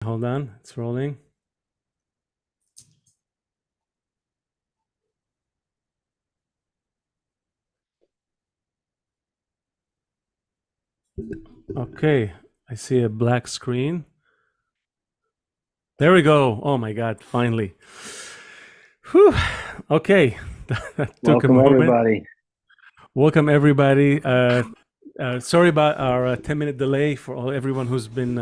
Hold on, it's rolling. Okay, I see a black screen. There we go. Oh my God, finally. Whew. Okay, that took a Welcome, moment. everybody. Welcome, everybody. Sorry about our 10-minute delay for everyone who's been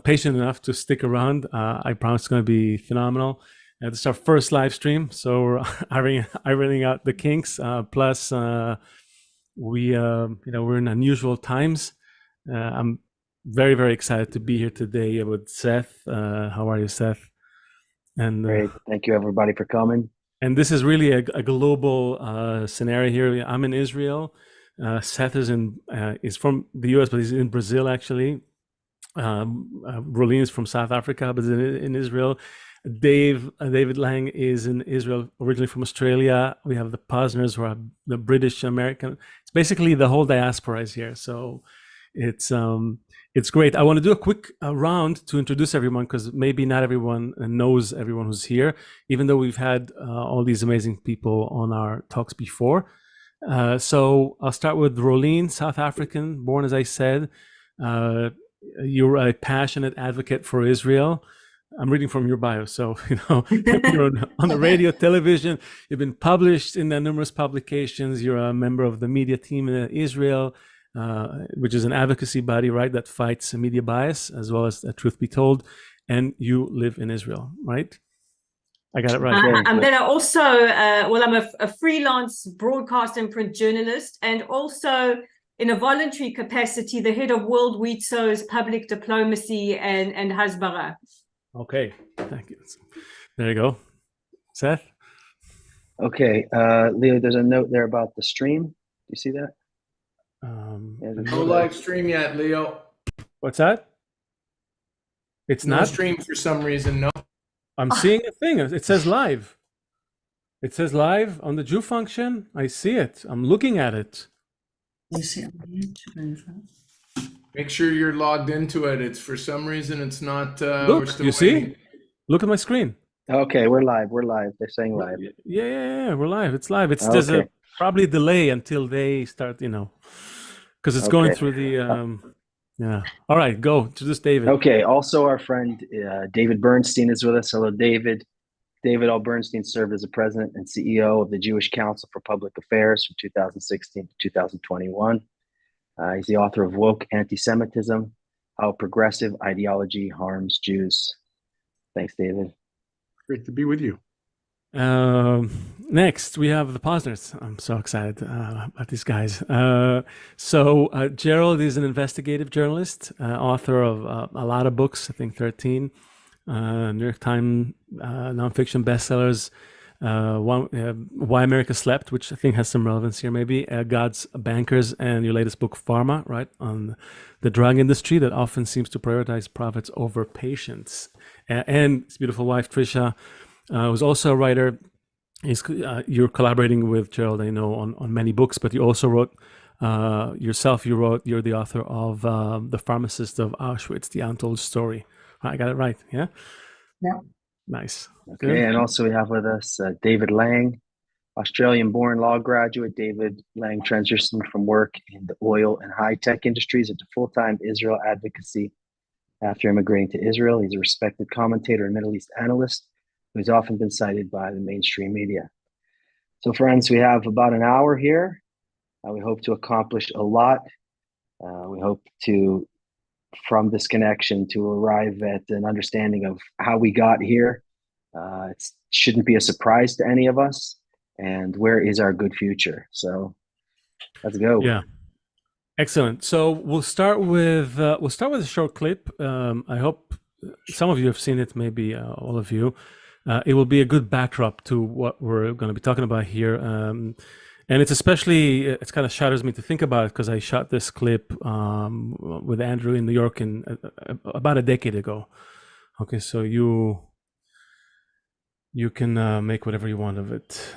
patient enough to stick around. I promise it's going to be phenomenal. This is our first live stream, so we're ironing out the kinks. Plus, we're in unusual times. I'm very, very excited to be here today with Seth. How are you, Seth? And Great. Thank you, everybody, for coming. and this is really a global scenario here. I'm in Israel. Seth is from the U.S., but he's in Brazil actually. Rolene is from South Africa, but is in Israel. David Lange is in Israel, originally from Australia. We have the Posners, who are the British American. It's basically the whole diaspora is here. So it's great. I want to do a quick round to introduce everyone, because maybe not everyone knows everyone who's here, even though we've had all these amazing people on our talks before. So I'll start with Rolene, South African, born, as I said. You're a passionate advocate for Israel. I'm reading from your bio, so you're on the radio, television. You've been published in numerous publications. You're a member of the media team in Israel, which is an advocacy body, right, that fights media bias as well as truth be told. And you live in Israel, right? I got it right. And then I also, I'm a freelance broadcast and print journalist, and also in a voluntary capacity, the head of World WITSO's public diplomacy and Hasbara. Okay, thank you. There you go. Seth? Okay, Leo, there's a note there about the stream. Do you see that? No live stream yet, Leo. What's that? It's no not stream for some reason. No. I'm seeing a thing. It says live. It says live on the TheJewFunction. I see it. I'm looking at it. You see it on YouTube. Make sure you're logged into it. It's for some reason it's not. Look, you see? Look at my screen. Okay, we're live. We're live. They're saying live. Yeah, we're live. It's live. It's Okay. There's a probably a delay until they start, because it's going through the yeah. All right, go to this, David. Okay, also our friend David Bernstein is with us. Hello, David. David L. Bernstein served as the president and CEO of the Jewish Council for Public Affairs from 2016 to 2021. He's the author of Woke Anti-Semitism, How Progressive Ideology Harms Jews. Thanks, David. Great to be with you. Next, we have the Posners. I'm so excited about these guys. So Gerald is an investigative journalist, author of a lot of books, I think 13, New York Times nonfiction bestsellers, Why America Slept, which I think has some relevance here maybe, God's Bankers, and your latest book, Pharma, right, on the drug industry that often seems to prioritize profits over patients. And his beautiful wife, Trisha, who's also a writer. You're collaborating with Gerald, I know, on many books, but you also wrote yourself. You're the author of The Pharmacist of Auschwitz, The Untold Story. I got it right, yeah? Yeah. Nice. Okay, Good. and also we have with us David Lange, Australian-born law graduate. David Lange transitioned from work in the oil and high-tech industries into full-time Israel advocacy after immigrating to Israel. He's a respected commentator and Middle East analyst who's often been cited by the mainstream media. So friends, we have about an hour here. We hope to accomplish a lot. We hope to, from this connection, to arrive at an understanding of how we got here. It shouldn't be a surprise to any of us, and where is our good future? So let's go. Yeah. Excellent. So we'll start with a short clip. I hope some of you have seen it, maybe all of you. It will be a good backdrop to what we're going to be talking about here. And it's especially, it kind of shatters me to think about it, because I shot this clip with Andrew in New York about a decade ago. Okay, so you can make whatever you want of it.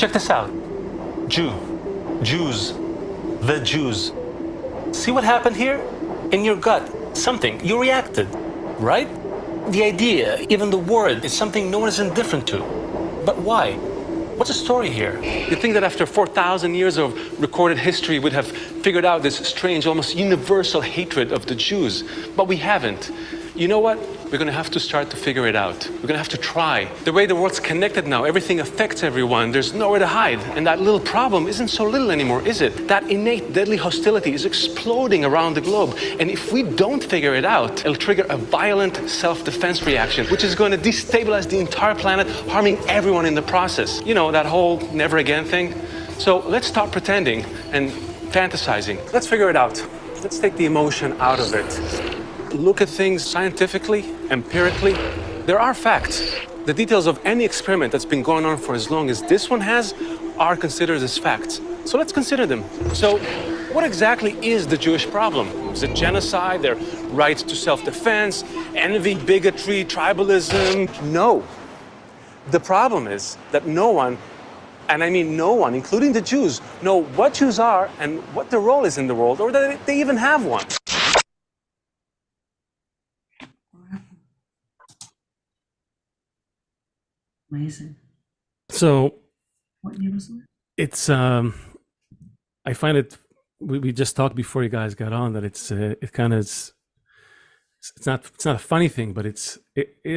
Check this out. Jews, the Jews. See what happened here? In your gut, something, you reacted, right? The idea, even the word, is something no one is indifferent to. But why? What's the story here? You think that after 4,000 years of recorded history, we'd have figured out this strange, almost universal hatred of the Jews, but we haven't. You know what? We're going to have to start to figure it out. We're going to have to try. The way the world's connected now, everything affects everyone. There's nowhere to hide. And that little problem isn't so little anymore, is it? That innate deadly hostility is exploding around the globe. And if we don't figure it out, it'll trigger a violent self-defense reaction, which is going to destabilize the entire planet, harming everyone in the process. You know, that whole never again thing. So let's stop pretending and fantasizing. Let's figure it out. Let's take the emotion out of it. Look at things scientifically, empirically. There are facts. The details of any experiment that's been going on for as long as this one has are considered as facts. So let's consider them. So what exactly is the Jewish problem? Is it genocide, their right to self-defense, envy, bigotry, tribalism? No. The problem is that no one, and I mean no one, including the Jews, know what Jews are and what their role is in the world, or that they even have one. Amazing. So What year was it? it's I find it we just talked before you guys got on that it kind of is, it's not a funny thing, but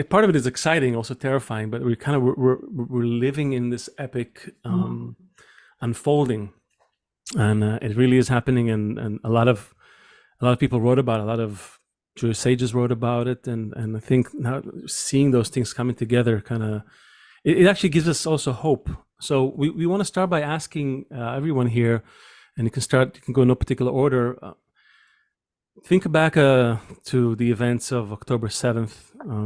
part of it is exciting, also terrifying, but we're living in this epic unfolding, and it really is happening, and a lot of people wrote about it, a lot of Jewish sages wrote about it, and I think now seeing those things coming together kind of it actually gives us also hope. So we want to start by asking everyone here, and you can go in no particular order. Think back to the events of October 7th,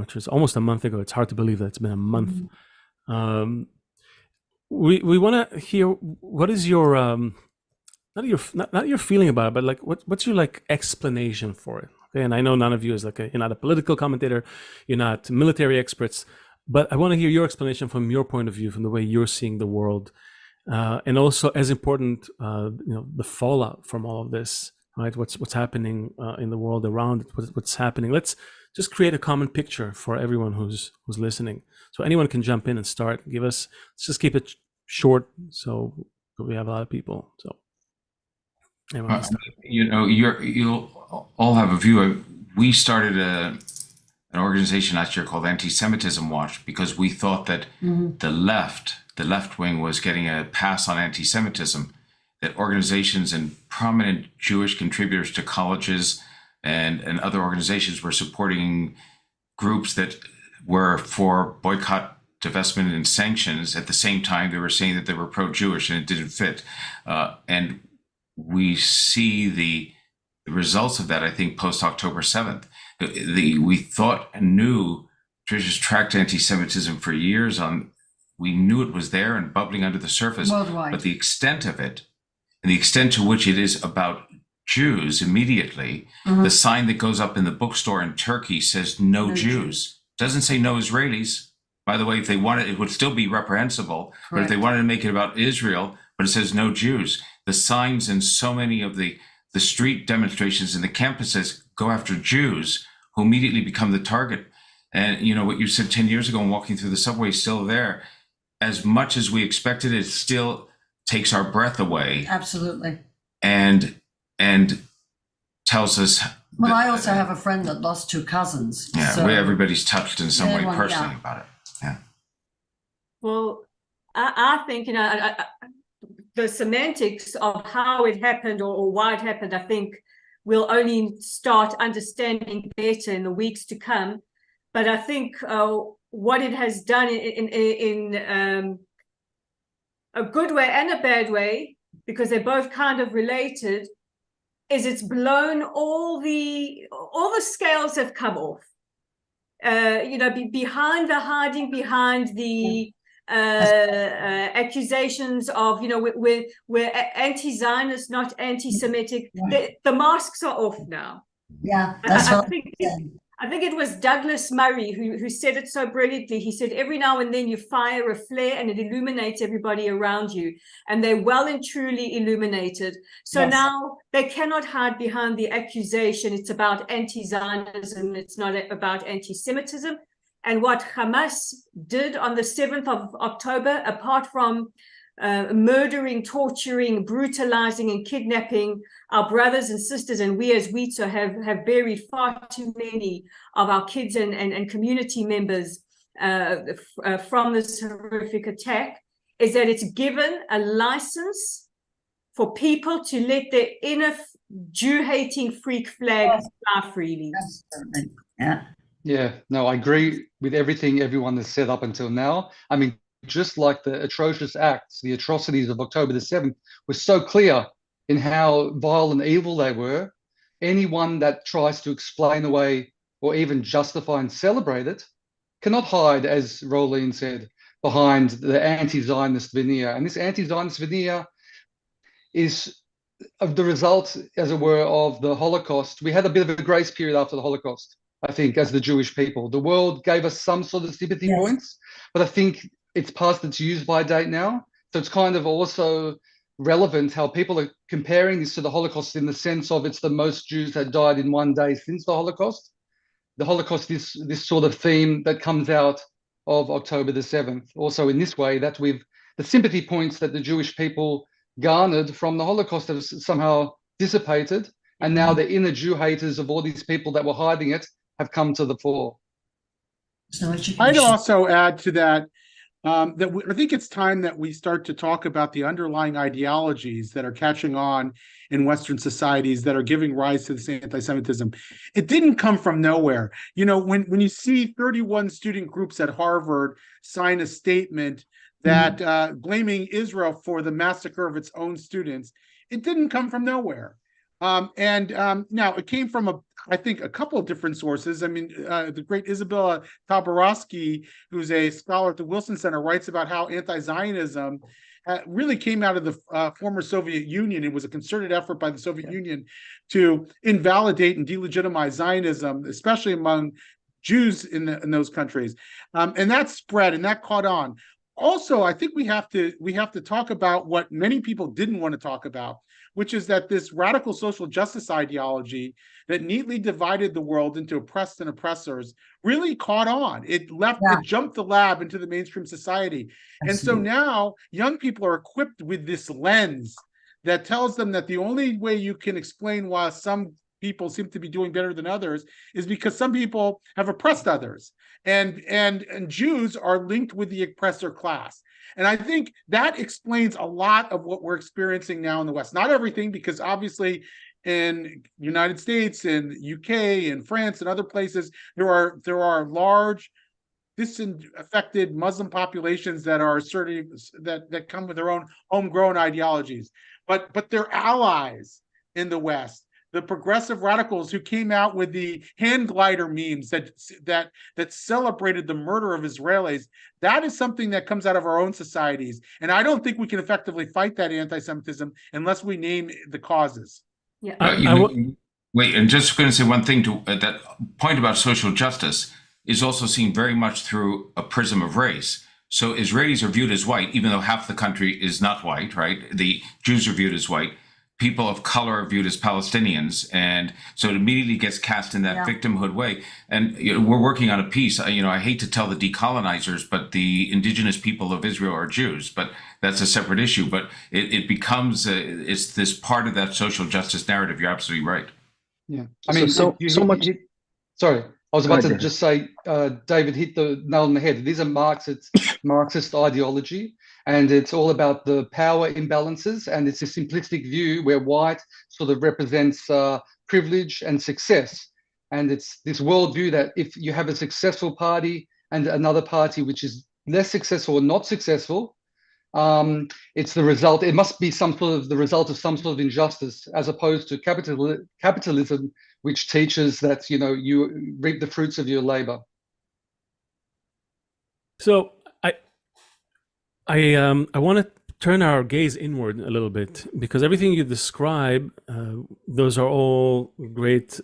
which was almost a month ago. It's hard to believe that it's been a month. We want to hear what is your not your feeling about it, but like what's your like explanation for it. Okay, and I know none of you is you're not a political commentator, you're not military experts, but I want to hear your explanation from your point of view, from the way you're seeing the world, and also as important, the fallout from all of this. Right, what's happening in the world around it? What's happening? Let's just create a common picture for everyone who's listening. So anyone can jump in and start. Let's just keep it short, so we have a lot of people. So anyone can start. You'll all have a view. We started an organization last year called Anti-Semitism Watch because we thought that the left wing was getting a pass on anti-Semitism. That organizations and prominent Jewish contributors to colleges and other organizations were supporting groups that were for boycott, divestment, and sanctions. At the same time, they were saying that they were pro-Jewish, and it didn't fit. And we see the results of that, I think, post-October 7th. We thought and knew Trisha's tracked anti-Semitism for years. We knew it was there and bubbling under the surface. Worldwide. But the extent of it, and the extent to which it is about Jews immediately, the sign that goes up in the bookstore in Turkey says no Jews. Doesn't say no Israelis. By the way, if they wanted, it would still be reprehensible. Correct. But if they wanted to make it about Israel, but it says no Jews. The signs in so many of the street demonstrations in the campuses go after Jews, who immediately become the target. And what you said 10 years ago and walking through the subway is still there. As much as we expected, it still takes our breath away. Absolutely. And tells us. Well, I also have a friend that lost two cousins. Yeah, so everybody's touched in some way personally about it. Yeah. Well, I think, the semantics of how it happened or why it happened, I think we'll only start understanding better in the weeks to come. But I think what it has done in a good way and a bad way, because they're both kind of related, is it's blown all the scales have come off. Behind the hiding, behind the accusations of we're anti-Zionist, not anti-Semitic. The masks are off now. Yeah, that's what I think it was Douglas Murray who said it so brilliantly. He said, every now and then you fire a flare and it illuminates everybody around you. And they're well and truly illuminated. So Yes. now they cannot hide behind the accusation. It's about anti-Zionism. It's not about anti-Semitism. And what Hamas did on the 7th of October, apart from murdering, torturing, brutalizing, and kidnapping our brothers and sisters, and we as WITSO have buried far too many of our kids and community members from this horrific attack, is that it's given a license for people to let their inner Jew-hating freak flag fly freely. Absolutely. Yeah. Yeah, no, I agree with everything everyone has said up until now. I mean, just like the atrocious acts, the atrocities of October the 7th were so clear in how vile and evil they were, anyone that tries to explain away or even justify and celebrate it cannot hide, as Rolene said, behind the anti-Zionist veneer. And this anti-Zionist veneer is of the result, as it were, of the Holocaust. We had a bit of a grace period after the Holocaust, I think, as the Jewish people. The world gave us some sort of sympathy points, but I think it's past its use-by date now. So it's kind of also relevant how people are comparing this to the Holocaust in the sense of it's the most Jews that died in one day since the Holocaust. The Holocaust is this sort of theme that comes out of October the 7th. Also in this way, that with the sympathy points that the Jewish people garnered from the Holocaust have somehow dissipated, and now the inner Jew haters of all these people that were hiding it have come to the fore. So I'd also add to that I think it's time that we start to talk about the underlying ideologies that are catching on in Western societies that are giving rise to this anti-Semitism. It didn't come from nowhere. You know, when you see 31 student groups at Harvard sign a statement that blaming Israel for the massacre of its own students, it didn't come from nowhere. Now it came from I think a couple of different sources. I mean, the great Isabella Tabarowski, who's a scholar at the Wilson Center, writes about how anti-Zionism really came out of the former Soviet Union. It was a concerted effort by the Soviet Union to invalidate and delegitimize Zionism, especially among Jews in those countries. And that spread and that caught on. Also, I think we have to talk about what many people didn't want to talk about, which is that this radical social justice ideology that neatly divided the world into oppressed and oppressors really caught on. It jumped the lab into the mainstream society. And so now young people are equipped with this lens that tells them that the only way you can explain why some people seem to be doing better than others is because some people have oppressed others. And Jews are linked with the oppressor class. And I think that explains a lot of what we're experiencing now in the West. Not everything, because obviously in United States and UK and France and other places, there are large disaffected Muslim populations that are assertive, that come with their own homegrown ideologies. But they're allies in the West. The progressive radicals who came out with the hand glider memes that celebrated the murder of Israelis, that is something that comes out of our own societies. And I don't think we can effectively fight that anti-Semitism unless we name the causes. Yeah. Wait, and just going to say one thing to that point about social justice is also seen very much through a prism of race. So Israelis are viewed as white, even though half the country is not white, right? The Jews are viewed as white. People of color are viewed as Palestinians, and so it immediately gets cast in that victimhood way. And we're working on a piece. I hate to tell the decolonizers, but the indigenous people of Israel are Jews. But that's a separate issue. But it becomes it's this part of that social justice narrative. You're absolutely right. Yeah, I mean, so much. Sorry, I was about to David. just say, David hit the nail on the head. It is a Marxist ideology, and it's all about the power imbalances, and it's a simplistic view where white sort of represents privilege and success. And it's this worldview that if you have a successful party and another party which is less successful or not successful, it's the result. It must be the result of some sort of injustice, as opposed to capitalism, which teaches that you reap the fruits of your labor. So I want to turn our gaze inward a little bit, because everything you describe, those are all great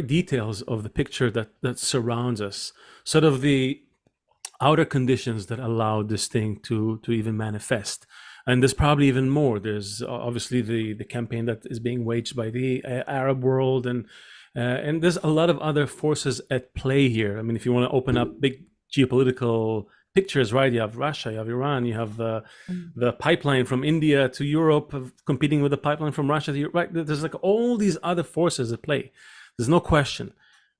details of the picture that surrounds us, sort of the outer conditions that allow this thing to even manifest. And there's probably even more. There's obviously the campaign that is being waged by the Arab world, and there's a lot of other forces at play here. I mean, if you want to open up big geopolitical pictures, right? You have Russia, you have Iran, you have the pipeline from India to Europe competing with the pipeline from Russia to Europe, right? There's like all these other forces at play. There's no question.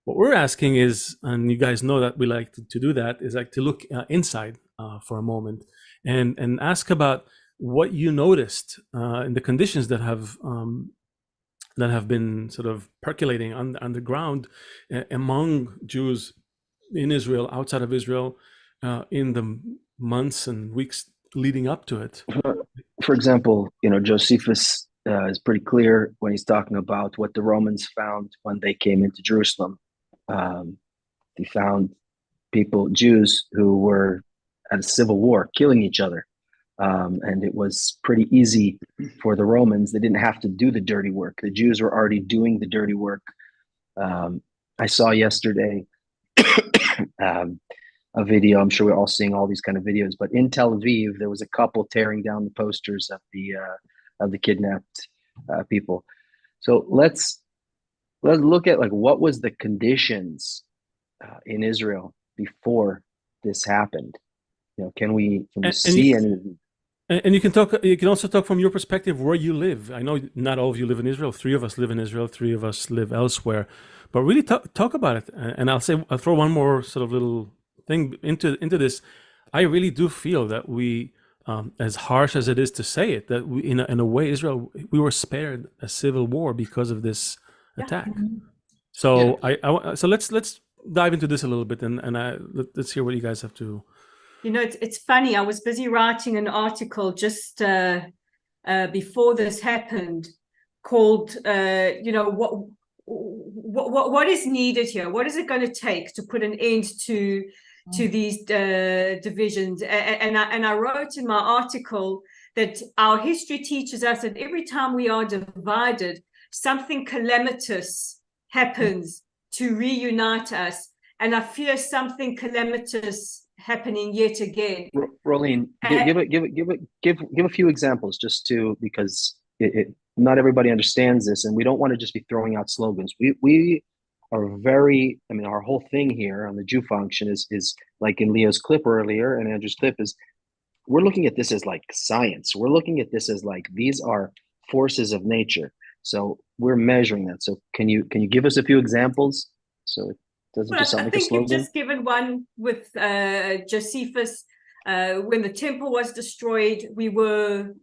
What we're asking is, and you guys know that we like to do that, is like to look inside for a moment and ask about what you noticed in the conditions that have been sort of percolating underground among Jews in Israel, outside of Israel, in the months and weeks leading up to it. For example, Josephus is pretty clear when he's talking about what the Romans found when they came into Jerusalem. They found Jews who were at a civil war, killing each other. And it was pretty easy for the Romans. They didn't have to do the dirty work. The Jews were already doing the dirty work. I saw yesterday a video. I'm sure we're all seeing all these kind of videos, but in Tel Aviv, there was a couple tearing down the posters of the kidnapped people. So let's look at like what was the conditions in Israel before this happened. Can we see any? And you can also talk from your perspective where you live. I know not all of you live in Israel. 3 of us live in Israel. 3 of us live elsewhere. But really talk about it. And I'll throw one more sort of little thing into this. I really do feel that we, as harsh as it is to say it, that we, in a way, Israel, we were spared a civil war because of this attack. So so let's dive into this a little bit, and let's hear what you guys have to. It's funny. I was busy writing an article just before this happened, called what is needed here? What is it going to take to put an end to these divisions? And I wrote in my article that our history teaches us that every time we are divided, something calamitous happens to reunite us. And I fear something calamitous happening yet again. Rolene, give a few examples, just because not everybody understands this, and we don't want to just be throwing out slogans. We are our whole thing here on the Jew Function is like in Leo's clip earlier and Andrew's clip is, we're looking at this as like science. We're looking at this as like, these are forces of nature. So we're measuring that. So can you give us a few examples so it doesn't just sound like a slogan? I think you've just given one with Josephus. When the temple was destroyed, we were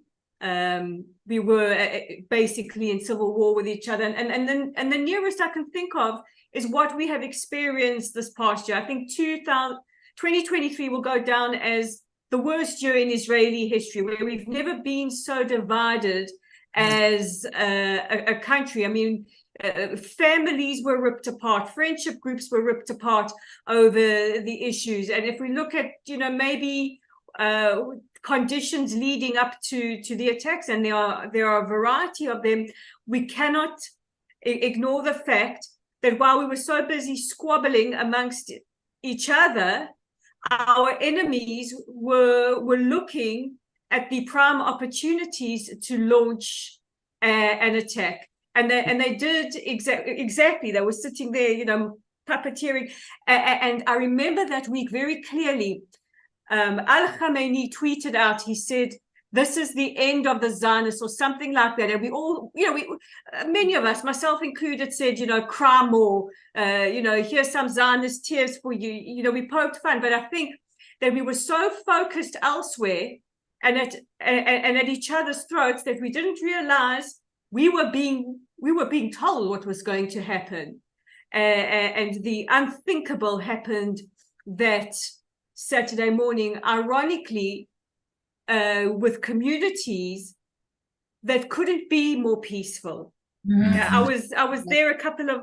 basically in civil war with each other, and the nearest I can think of is what we have experienced this past year. I think 2023 will go down as the worst year in Israeli history, where we've never been so divided as a country. I mean, families were ripped apart, friendship groups were ripped apart over the issues. And if we look at, maybe conditions leading up to the attacks, and there are a variety of them, we cannot ignore the fact that while we were so busy squabbling amongst each other, our enemies were looking at the prime opportunities to launch an attack. And they did exactly. They were sitting there, puppeteering. And I remember that week very clearly. Al-Khamenei tweeted out, he said, "This is the end of the Zionists," or something like that. And we all, many of us, myself included, said, cry more, here's some Zionist tears for you. We poked fun. But I think that we were so focused elsewhere and at each other's throats that we didn't realize we were being told what was going to happen. And the unthinkable happened that Saturday morning, ironically, with communities that couldn't be more peaceful. I was there a couple of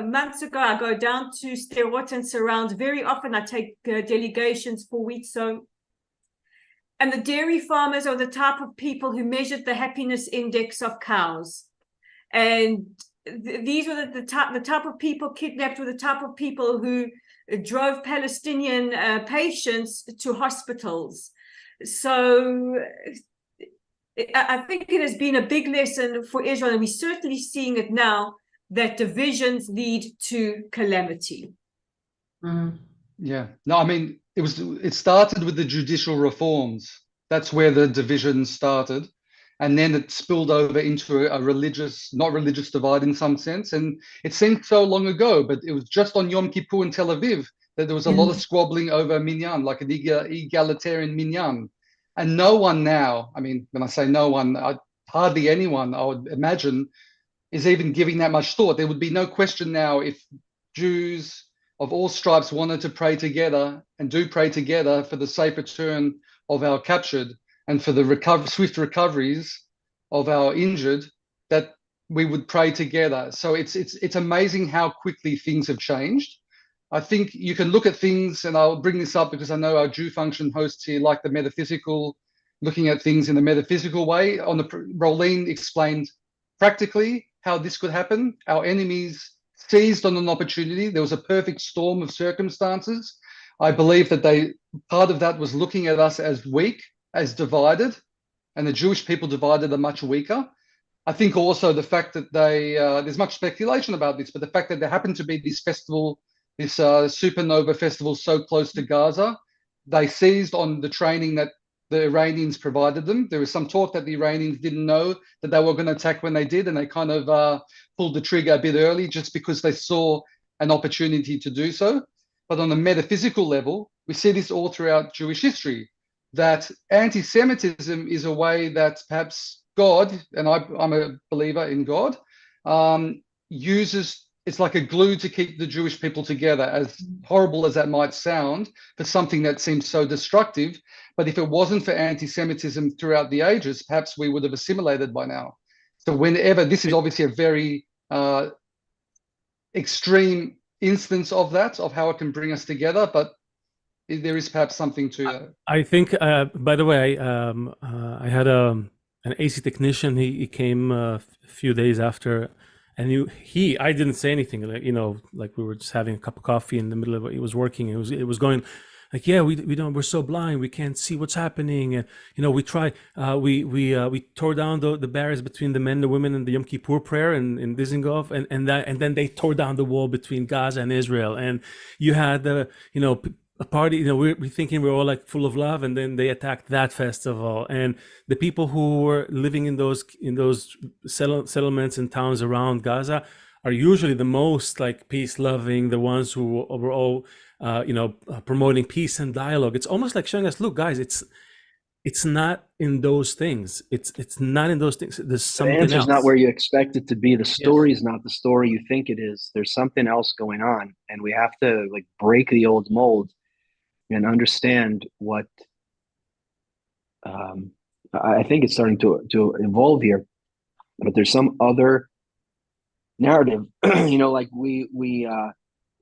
months ago. I go down to Sderot and surround very often. I take delegations for weeks. So And the dairy farmers are the type of people who measured the happiness index of cows. And these were the type of people kidnapped, were the type of people who drove Palestinian patients to hospitals. So I think it has been a big lesson for Israel, and we're certainly seeing it now, that divisions lead to calamity. Yeah. No, I mean, it started with the judicial reforms. That's where the division started. And then it spilled over into a religious, not religious divide in some sense. And it seemed so long ago, but it was just on Yom Kippur in Tel Aviv that there was a lot of squabbling over minyan, like an egalitarian minyan. And no one now, I mean, when I say no one, hardly anyone, I would imagine, is even giving that much thought. There would be no question now if Jews of all stripes wanted to pray together and do pray together for the safe return of our captured and for the swift recoveries of our injured, that we would pray together. So it's amazing how quickly things have changed. I think you can look at things, and I'll bring this up because I know our TheJewFunction hosts here like the metaphysical, looking at things in the metaphysical way. Rolene explained practically how this could happen. Our enemies seized on an opportunity. There was a perfect storm of circumstances. I believe that part of that was looking at us as weak, as divided, and the Jewish people divided are much weaker. I think also the fact that there's much speculation about this, but the fact that there happened to be this festival, this supernova festival so close to Gaza, they seized on the training that the Iranians provided them. There was some talk that the Iranians didn't know that they were going to attack when they did, and they kind of pulled the trigger a bit early just because they saw an opportunity to do so. But on a metaphysical level, we see this all throughout Jewish history, that anti-Semitism is a way that perhaps God, and I'm a believer in God, uses, it's like a glue to keep the Jewish people together, as horrible as that might sound, for something that seems so destructive. But if it wasn't for anti-Semitism throughout the ages, perhaps we would have assimilated by now. So whenever, this is obviously a very extreme instance of that, of how it can bring us together, but there is perhaps something to that. I think, by the way, I had an AC technician. He came a few days after, and I didn't say anything. Like we were just having a cup of coffee in the middle of it. He was working. It was going like, yeah, we don't, we're so blind, we can't see what's happening. And we try, we tore down the barriers between the men and the women in the Yom Kippur prayer in Dizengoff, and then they tore down the wall between Gaza and Israel. And you had a party, we're thinking we're all like full of love, and then they attacked that festival. And the people who were living in those settlements and towns around Gaza are usually the most like peace loving, the ones who were all promoting peace and dialogue. It's almost like showing us, look, guys, it's not in those things. It's not in those things. There's something else. The answer's not where you expect it to be. The story is not the story you think it is. There's something else going on, and we have to like break the old mold and understand what I think it's starting to evolve here. But there's some other narrative, like we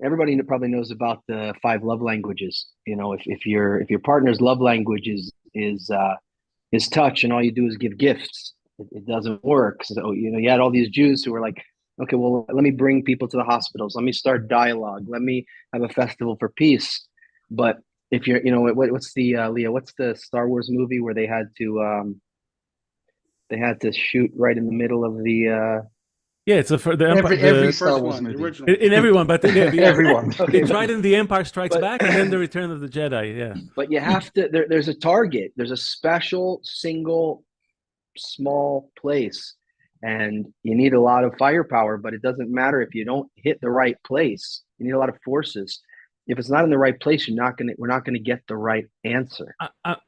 everybody probably knows about the 5 love languages. If your partner's love language is touch, and all you do is give gifts, it doesn't work. So you had all these Jews who were like, okay, well, let me bring people to the hospitals, let me start dialogue, let me have a festival for peace. But if you're, what's the Leah, what's the Star Wars movie where they had to shoot right in the middle of the yeah, it's the Empire, every Star Wars movie. In everyone, but everyone. They tried in The Empire Strikes Back, and then The Return of the Jedi. Yeah, but you have to. There's a target. There's a special, single, small place, and you need a lot of firepower. But it doesn't matter if you don't hit the right place. You need a lot of forces. If it's not in the right place, we're not gonna get the right answer.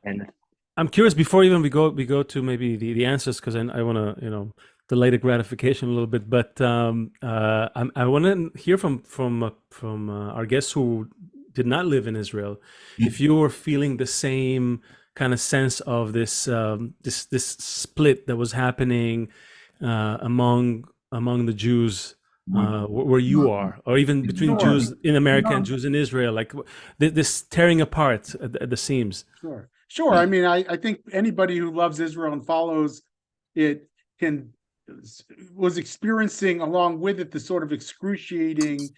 And I'm curious, before even we go to maybe the answers, because I want to delay the gratification a little bit, but I want to hear from our guests who did not live in Israel, if you were feeling the same kind of sense of this this split that was happening among the Jews where you are, or even between Jews in America and Jews in Israel, like this tearing apart at the seams. Sure. Sure. I mean, I think anybody who loves Israel and follows it was experiencing along with it the sort of excruciating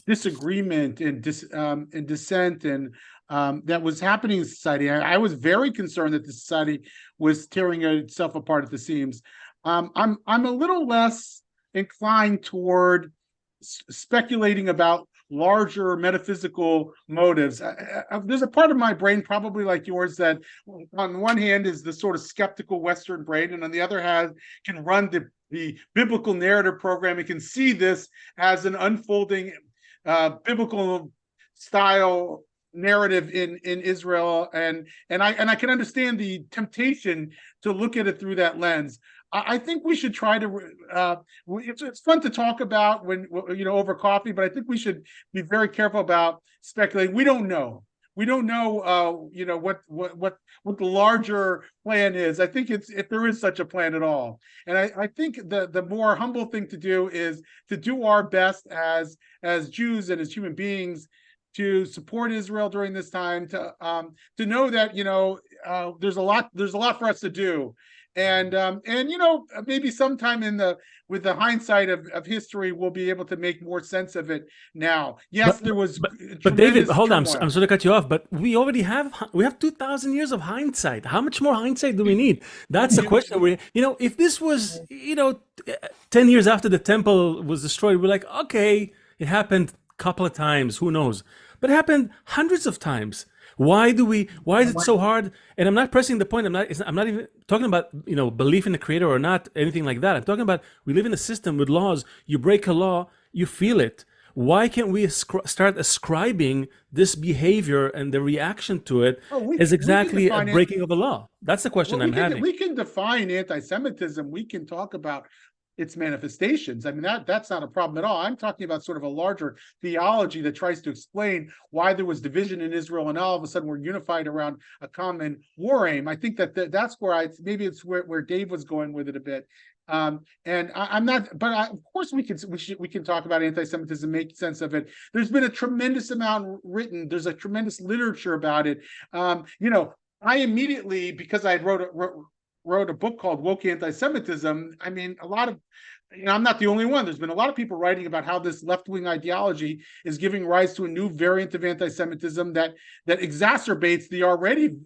disagreement and dissent and that was happening in society. I was very concerned that the society was tearing itself apart at the seams. I'm a little less inclined toward speculating about larger metaphysical motives. There's a part of my brain, probably like yours, that on one hand is the sort of skeptical Western brain, and on the other hand can run the biblical narrative program. It can see this as an unfolding biblical style narrative in Israel, and I can understand the temptation to look at it through that lens. I think we should try to. It's fun to talk about when over coffee, but I think we should be very careful about speculating. We don't know. We don't know. What the larger plan is. I think if there is such a plan at all. And I think the more humble thing to do is to do our best as Jews and as human beings to support Israel during this time. To know that there's a lot for us to do. And maybe sometime with the hindsight of history, we'll be able to make more sense of it now. Yes, there was. But David, hold on. I'm sorry to cut you off, but we already have 2,000 years of hindsight. How much more hindsight do we need? That's the question. If this was 10 years after the temple was destroyed, we're like, okay, it happened a couple of times. Who knows? But it happened hundreds of times. Why is it so hard? And I'm not pressing the point. I'm not even talking about belief in the creator or not, anything like that. I'm talking about we live in a system with laws. You break a law, you feel it. Why can't we start ascribing this behavior and the reaction to it as exactly a breaking of a law? That's the question I'm having. We can define anti-Semitism. We can talk about its manifestations. I mean, that's not a problem at all. I'm talking about sort of a larger theology that tries to explain why there was division in Israel and all of a sudden we're unified around a common war aim. I think that's where maybe it's where Dave was going with it a bit. And I'm not, but of course we can talk about anti-Semitism, make sense of it. There's been a tremendous amount written. There's a tremendous literature about it. I immediately, because I wrote a book called Woke Anti-Semitism. I mean, a lot of, I'm not the only one. There's been a lot of people writing about how this left-wing ideology is giving rise to a new variant of anti-Semitism that exacerbates the already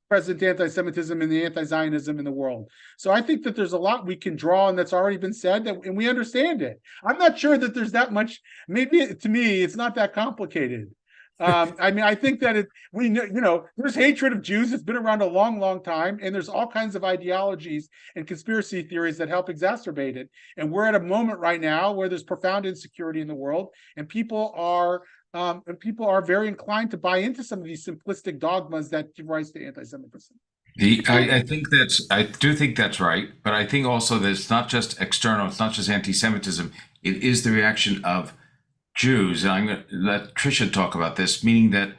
present anti-Semitism and the anti-Zionism in the world. So I think that there's a lot we can draw and that's already been said, and we understand it. I'm not sure that there's that much. Maybe to me, it's not that complicated. I mean, I think that there's hatred of Jews. It's been around a long, long time, and there's all kinds of ideologies and conspiracy theories that help exacerbate it. And we're at a moment right now where there's profound insecurity in the world, and people are very inclined to buy into some of these simplistic dogmas that give rise to anti-Semitism. I do think that's right, but I think also that it's not just external, it's not just anti-Semitism. It is the reaction of Jews, and I'm going to let Trisha talk about this, meaning that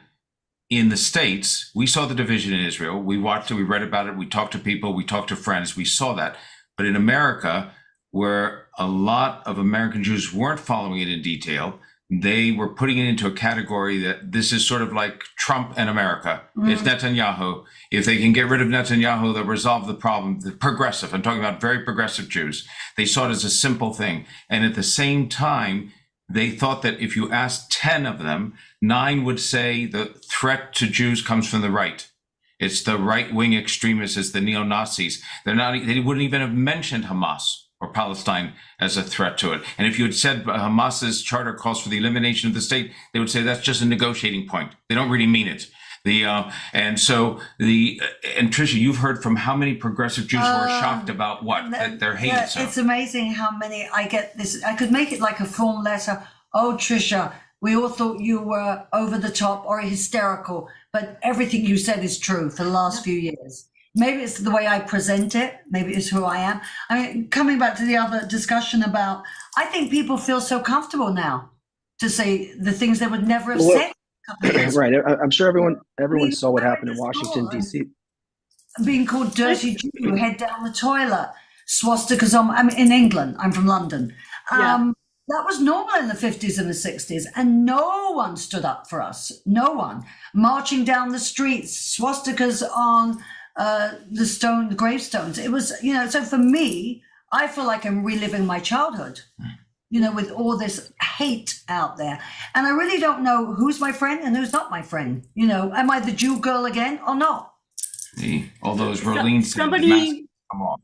in the States, we saw the division in Israel. We watched it, we read about it, we talked to people, we talked to friends, we saw that. But in America, where a lot of American Jews weren't following it in detail, they were putting it into a category that this is sort of like Trump and America. It's Netanyahu. If they can get rid of Netanyahu, they'll resolve the problem. The progressive, I'm talking about very progressive Jews. They saw it as a simple thing. And at the same time, they thought that if you asked 10 of them, 9 would say the threat to Jews comes from the right. It's the right-wing extremists, it's the neo-Nazis. They wouldn't even have mentioned Hamas or Palestine as a threat to it. And if you had said Hamas's charter calls for the elimination of the state, they would say that's just a negotiating point. They don't really mean it. And Trisha, you've heard from how many progressive Jews who are shocked about what? That they're hated. So. It's amazing how many I get this. I could make it like a form letter. Oh, Trisha, we all thought you were over the top or hysterical, but everything you said is true for the last few years. Maybe it's the way I present it. Maybe it's who I am. I mean, coming back to the other discussion about, I think people feel so comfortable now to say the things they would never have said. Right. I'm sure everyone saw what happened in Washington, D.C. Being called dirty Jew, head down the toilet, swastikas on, in England. I'm from London. That was normal in the 50s and the 60s, and no one stood up for us. No one. Marching down the streets, swastikas on the gravestones. It was, so for me, I feel like I'm reliving my childhood, with all this hate out there. And I really don't know who's my friend and who's not my friend. Am I the Jew girl again or not? All those Rolene somebody come off.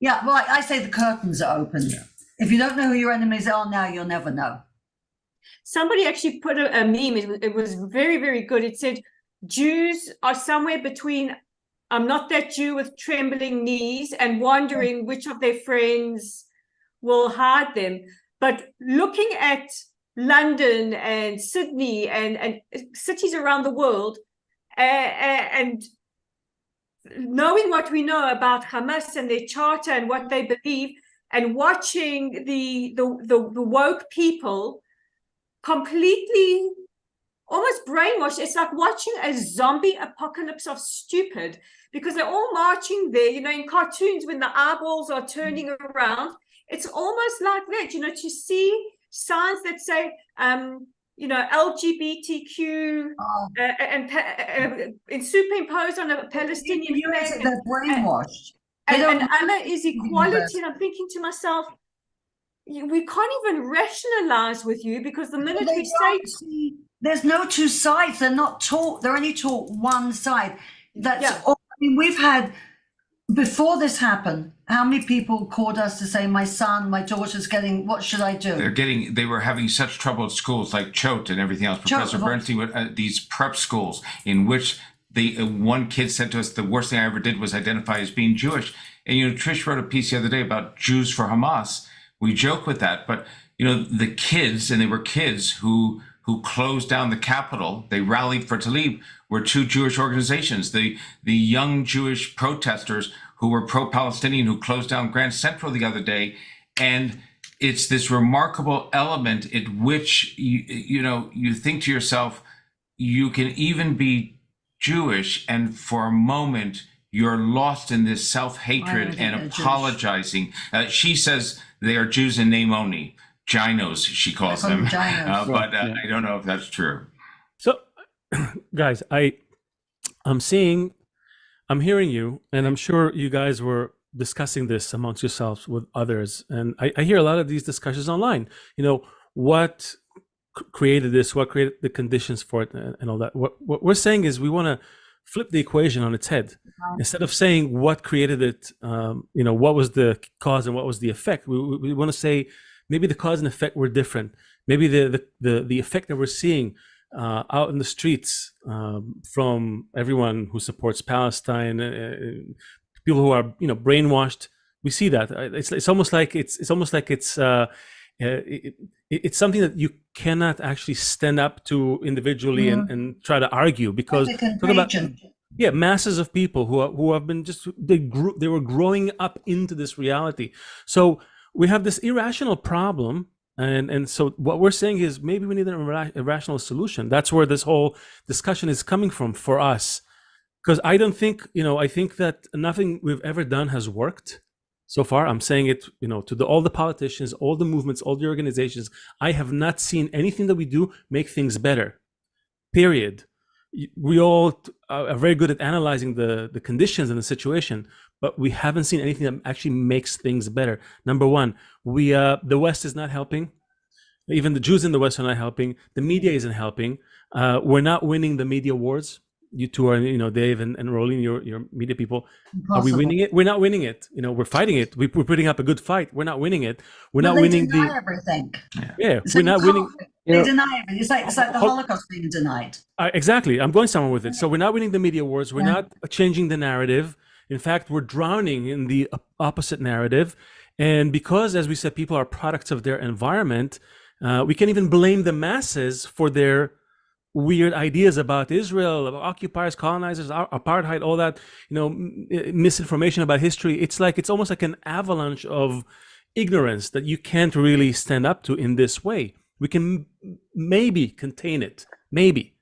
Yeah, well, I say the curtains are open. Yeah. If you don't know who your enemies are now, you'll never know. Somebody actually put a meme. It was very, very good. It said, Jews are somewhere between I'm not that Jew with trembling knees and wondering which of their friends will hide them. But looking at London and Sydney and cities around the world and knowing what we know about Hamas and their charter and what they believe, and watching the woke people completely almost brainwashed. It's like watching a zombie apocalypse of stupid, because they're all marching there, in cartoons when the eyeballs are turning around. It's almost like that, to see signs that say, LGBTQ and superimposed on a Palestinian flag. They're brainwashed. And Allah is equality. And I'm thinking to myself, we can't even rationalize with you, because the minute we say there's no two sides. They're not taught. They're only taught one side. That's all. I mean, we've had, before this happened, how many people called us to say, my daughter's getting, what should I do? They were having such trouble at schools like Choate and everything else. Professor Bernstein, these prep schools in which one kid said to us, the worst thing I ever did was identify as being Jewish. And, Trish wrote a piece the other day about Jews for Hamas. We joke with that, but, the kids, and they were kids who closed down the Capitol, they rallied for Tlaib, were two Jewish organizations. The young Jewish protesters who were pro-Palestinian who closed down Grand Central the other day. And it's this remarkable element in which, you think to yourself, you can even be Jewish, and for a moment you're lost in this self-hatred and apologizing. She says they are Jews in name only. Ginos, she calls them. But I don't know if that's true. So, guys, I'm hearing you, and I'm sure you guys were discussing this amongst yourselves with others. And I hear a lot of these discussions online. What created this, what created the conditions for it, and all that. What we're saying is we want to flip the equation on its head. Instead of saying what created it, what was the cause and what was the effect, we want to say maybe the cause and effect were different. Maybe the effect that we're seeing out in the streets from everyone who supports Palestine, people who are brainwashed. We see that it's almost like it's something that you cannot actually stand up to individually and try to argue, because talk about masses of people who have been they were growing up into this reality. So we have this irrational problem, and so what we're saying is maybe we need an irrational solution. That's where this whole discussion is coming from for us, because I don't think I think that nothing we've ever done has worked so far. I'm saying it, to all the politicians, all the movements, all the organizations. I have not seen anything that we do make things better. Period. We all are very good at analyzing the conditions and the situation, but we haven't seen anything that actually makes things better. Number one, the West is not helping. Even the Jews in the West are not helping. The media isn't helping. We're not winning the media awards. You two are, Dave and Rolene, your media people. Impossible. Are we winning it? We're not winning it. We're fighting it. We're putting up a good fight. We're not winning it. We're not winning deny everything. Yeah, we're not winning. They deny everything. It's like the Holocaust being denied. Exactly. I'm going somewhere with it. So we're not winning the media awards. We're not changing the narrative. In fact, we're drowning in the opposite narrative. And because, as we said, people are products of their environment, we can't even blame the masses for their weird ideas about Israel, about occupiers, colonizers, apartheid, all that, misinformation about history. It's almost like an avalanche of ignorance that you can't really stand up to in this way. We can maybe contain it, maybe.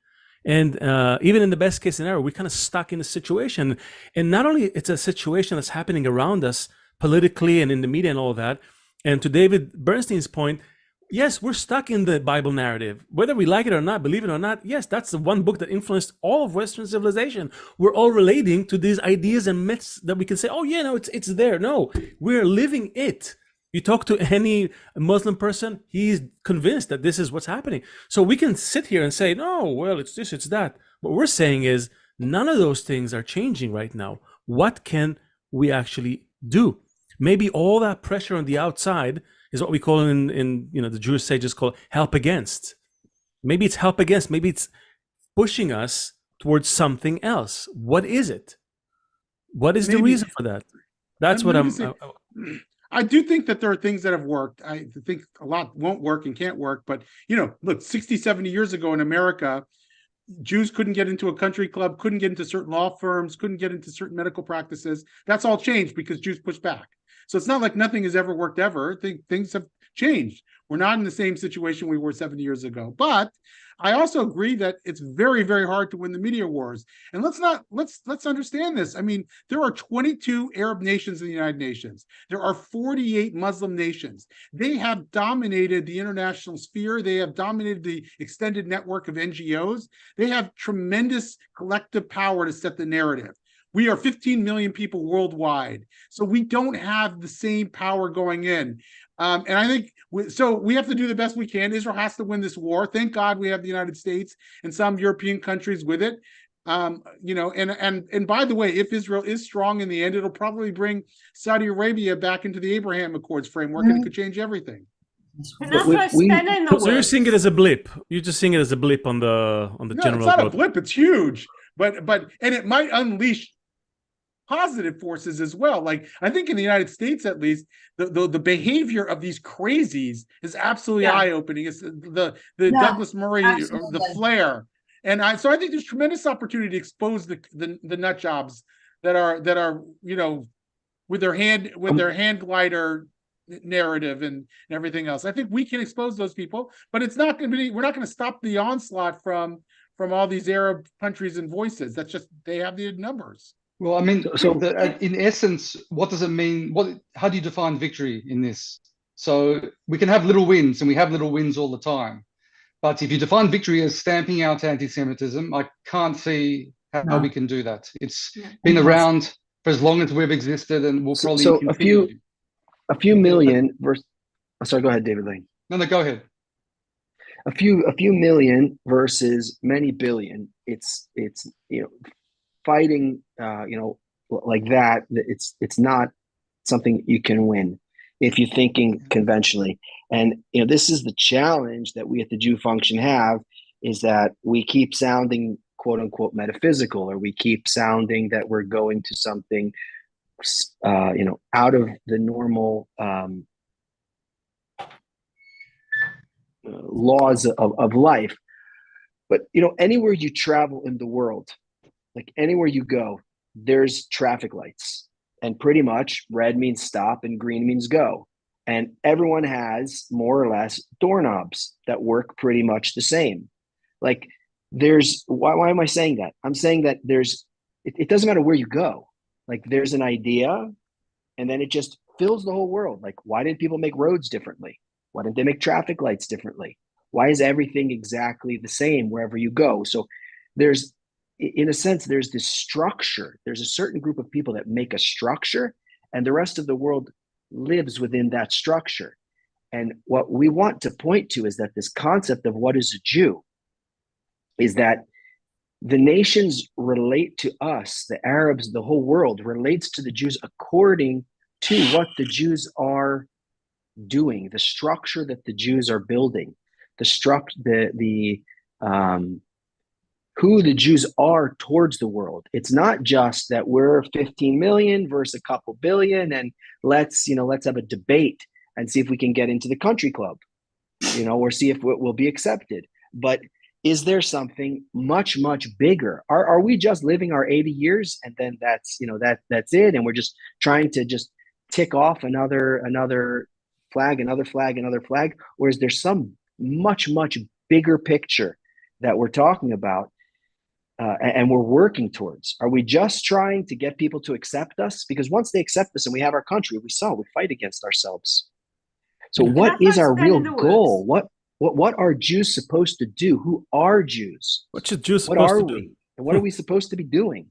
And even in the best case scenario, we're kind of stuck in a situation. And not only it's a situation that's happening around us politically and in the media and all that. And to David Bernstein's point, Yes, we're stuck in the Bible narrative. Whether we like it or not, believe it or not, yes, that's the one book that influenced all of Western civilization. We're all relating to these ideas and myths that we can say, oh, yeah, no, it's there. No, we're living it. You talk to any Muslim person, he's convinced that this is what's happening. So we can sit here and say, no, well, it's this, it's that. What we're saying is none of those things are changing right now. What can we actually do? Maybe all that pressure on the outside is what we call in the Jewish sages call help against. Maybe it's help against. Maybe it's pushing us towards something else. What is it? What is the reason for that? That's what I do think that there are things that have worked. I think a lot won't work and can't work. But, look, 60, 70 years ago in America, Jews couldn't get into a country club, couldn't get into certain law firms, couldn't get into certain medical practices. That's all changed because Jews pushed back. So it's not like nothing has ever worked ever. Things have changed. We're not in the same situation we were 70 years ago. But I also agree that it's very, very hard to win the media wars. And let's understand this. I mean, there are 22 Arab nations in the United Nations. There are 48 Muslim nations. They have dominated the international sphere. They have dominated the extended network of NGOs. They have tremendous collective power to set the narrative. We are 15 million people worldwide. So we don't have the same power going in. And I think we have to do the best we can. Israel has to win this war. Thank God we have the United States and some European countries with it. And by the way, if Israel is strong in the end, it'll probably bring Saudi Arabia back into the Abraham Accords framework, and it could change everything. So you're seeing it as a blip. You're just seeing it as a blip on the general. It's not a blip. It's huge. But it might unleash positive forces as well. Like, I think in the United States, at least, the behavior of these crazies is absolutely eye-opening. It's the Douglas Murray, the flare. And so I think there's tremendous opportunity to expose the nut jobs that are with their hand glider narrative and everything else. I think we can expose those people, but it's not going to be. We're not going to stop the onslaught from all these Arab countries and voices. That's just, they have the numbers. Well, I mean, in essence, what does it mean? How do you define victory in this? So we can have little wins, and we have little wins all the time. But if you define victory as stamping out anti-Semitism, I can't see how we can do that. It's been around for as long as we've existed, and we'll probably continue. A few million versus. Oh, sorry, go ahead, David Lane. No, go ahead. A few million versus many billion. It's fighting like that. It's not something you can win if you're thinking conventionally. And this is the challenge that we at the JewFunction have, is that we keep sounding quote unquote metaphysical, or we keep sounding that we're going to something out of the normal laws of life. But anywhere you travel in the world, like anywhere you go, there's traffic lights, and pretty much red means stop and green means go. And everyone has more or less doorknobs that work pretty much the same. Like why am I saying that? I'm saying that it doesn't matter where you go. Like, there's an idea, and then it just fills the whole world. Like, why did people make roads differently? Why didn't they make traffic lights differently? Why is everything exactly the same wherever you go? So in a sense, there's this structure. There's a certain group of people that make a structure, and the rest of the world lives within that structure. And what we want to point to is that this concept of what is a Jew is that the nations relate to us, the Arabs, the whole world relates to the Jews according to what the Jews are doing, the structure that the Jews are building, who the Jews are towards the world. It's not just that we're 15 million versus a couple billion, and let's have a debate and see if we can get into the country club, or see if we'll be accepted. But is there something much, much bigger? Are we just living our 80 years and then that's it, and we're just trying to just tick off another flag, another flag, another flag? Or is there some much, much bigger picture that we're talking about and we're working towards? Are we just trying to get people to accept us? Because once they accept us and we have our country, we fight against ourselves. So Can what I is throw our a spanner real in the goal? works? What are Jews supposed to do? Who are Jews? What should Jews What supposed are to do? we? And what are we supposed to be doing?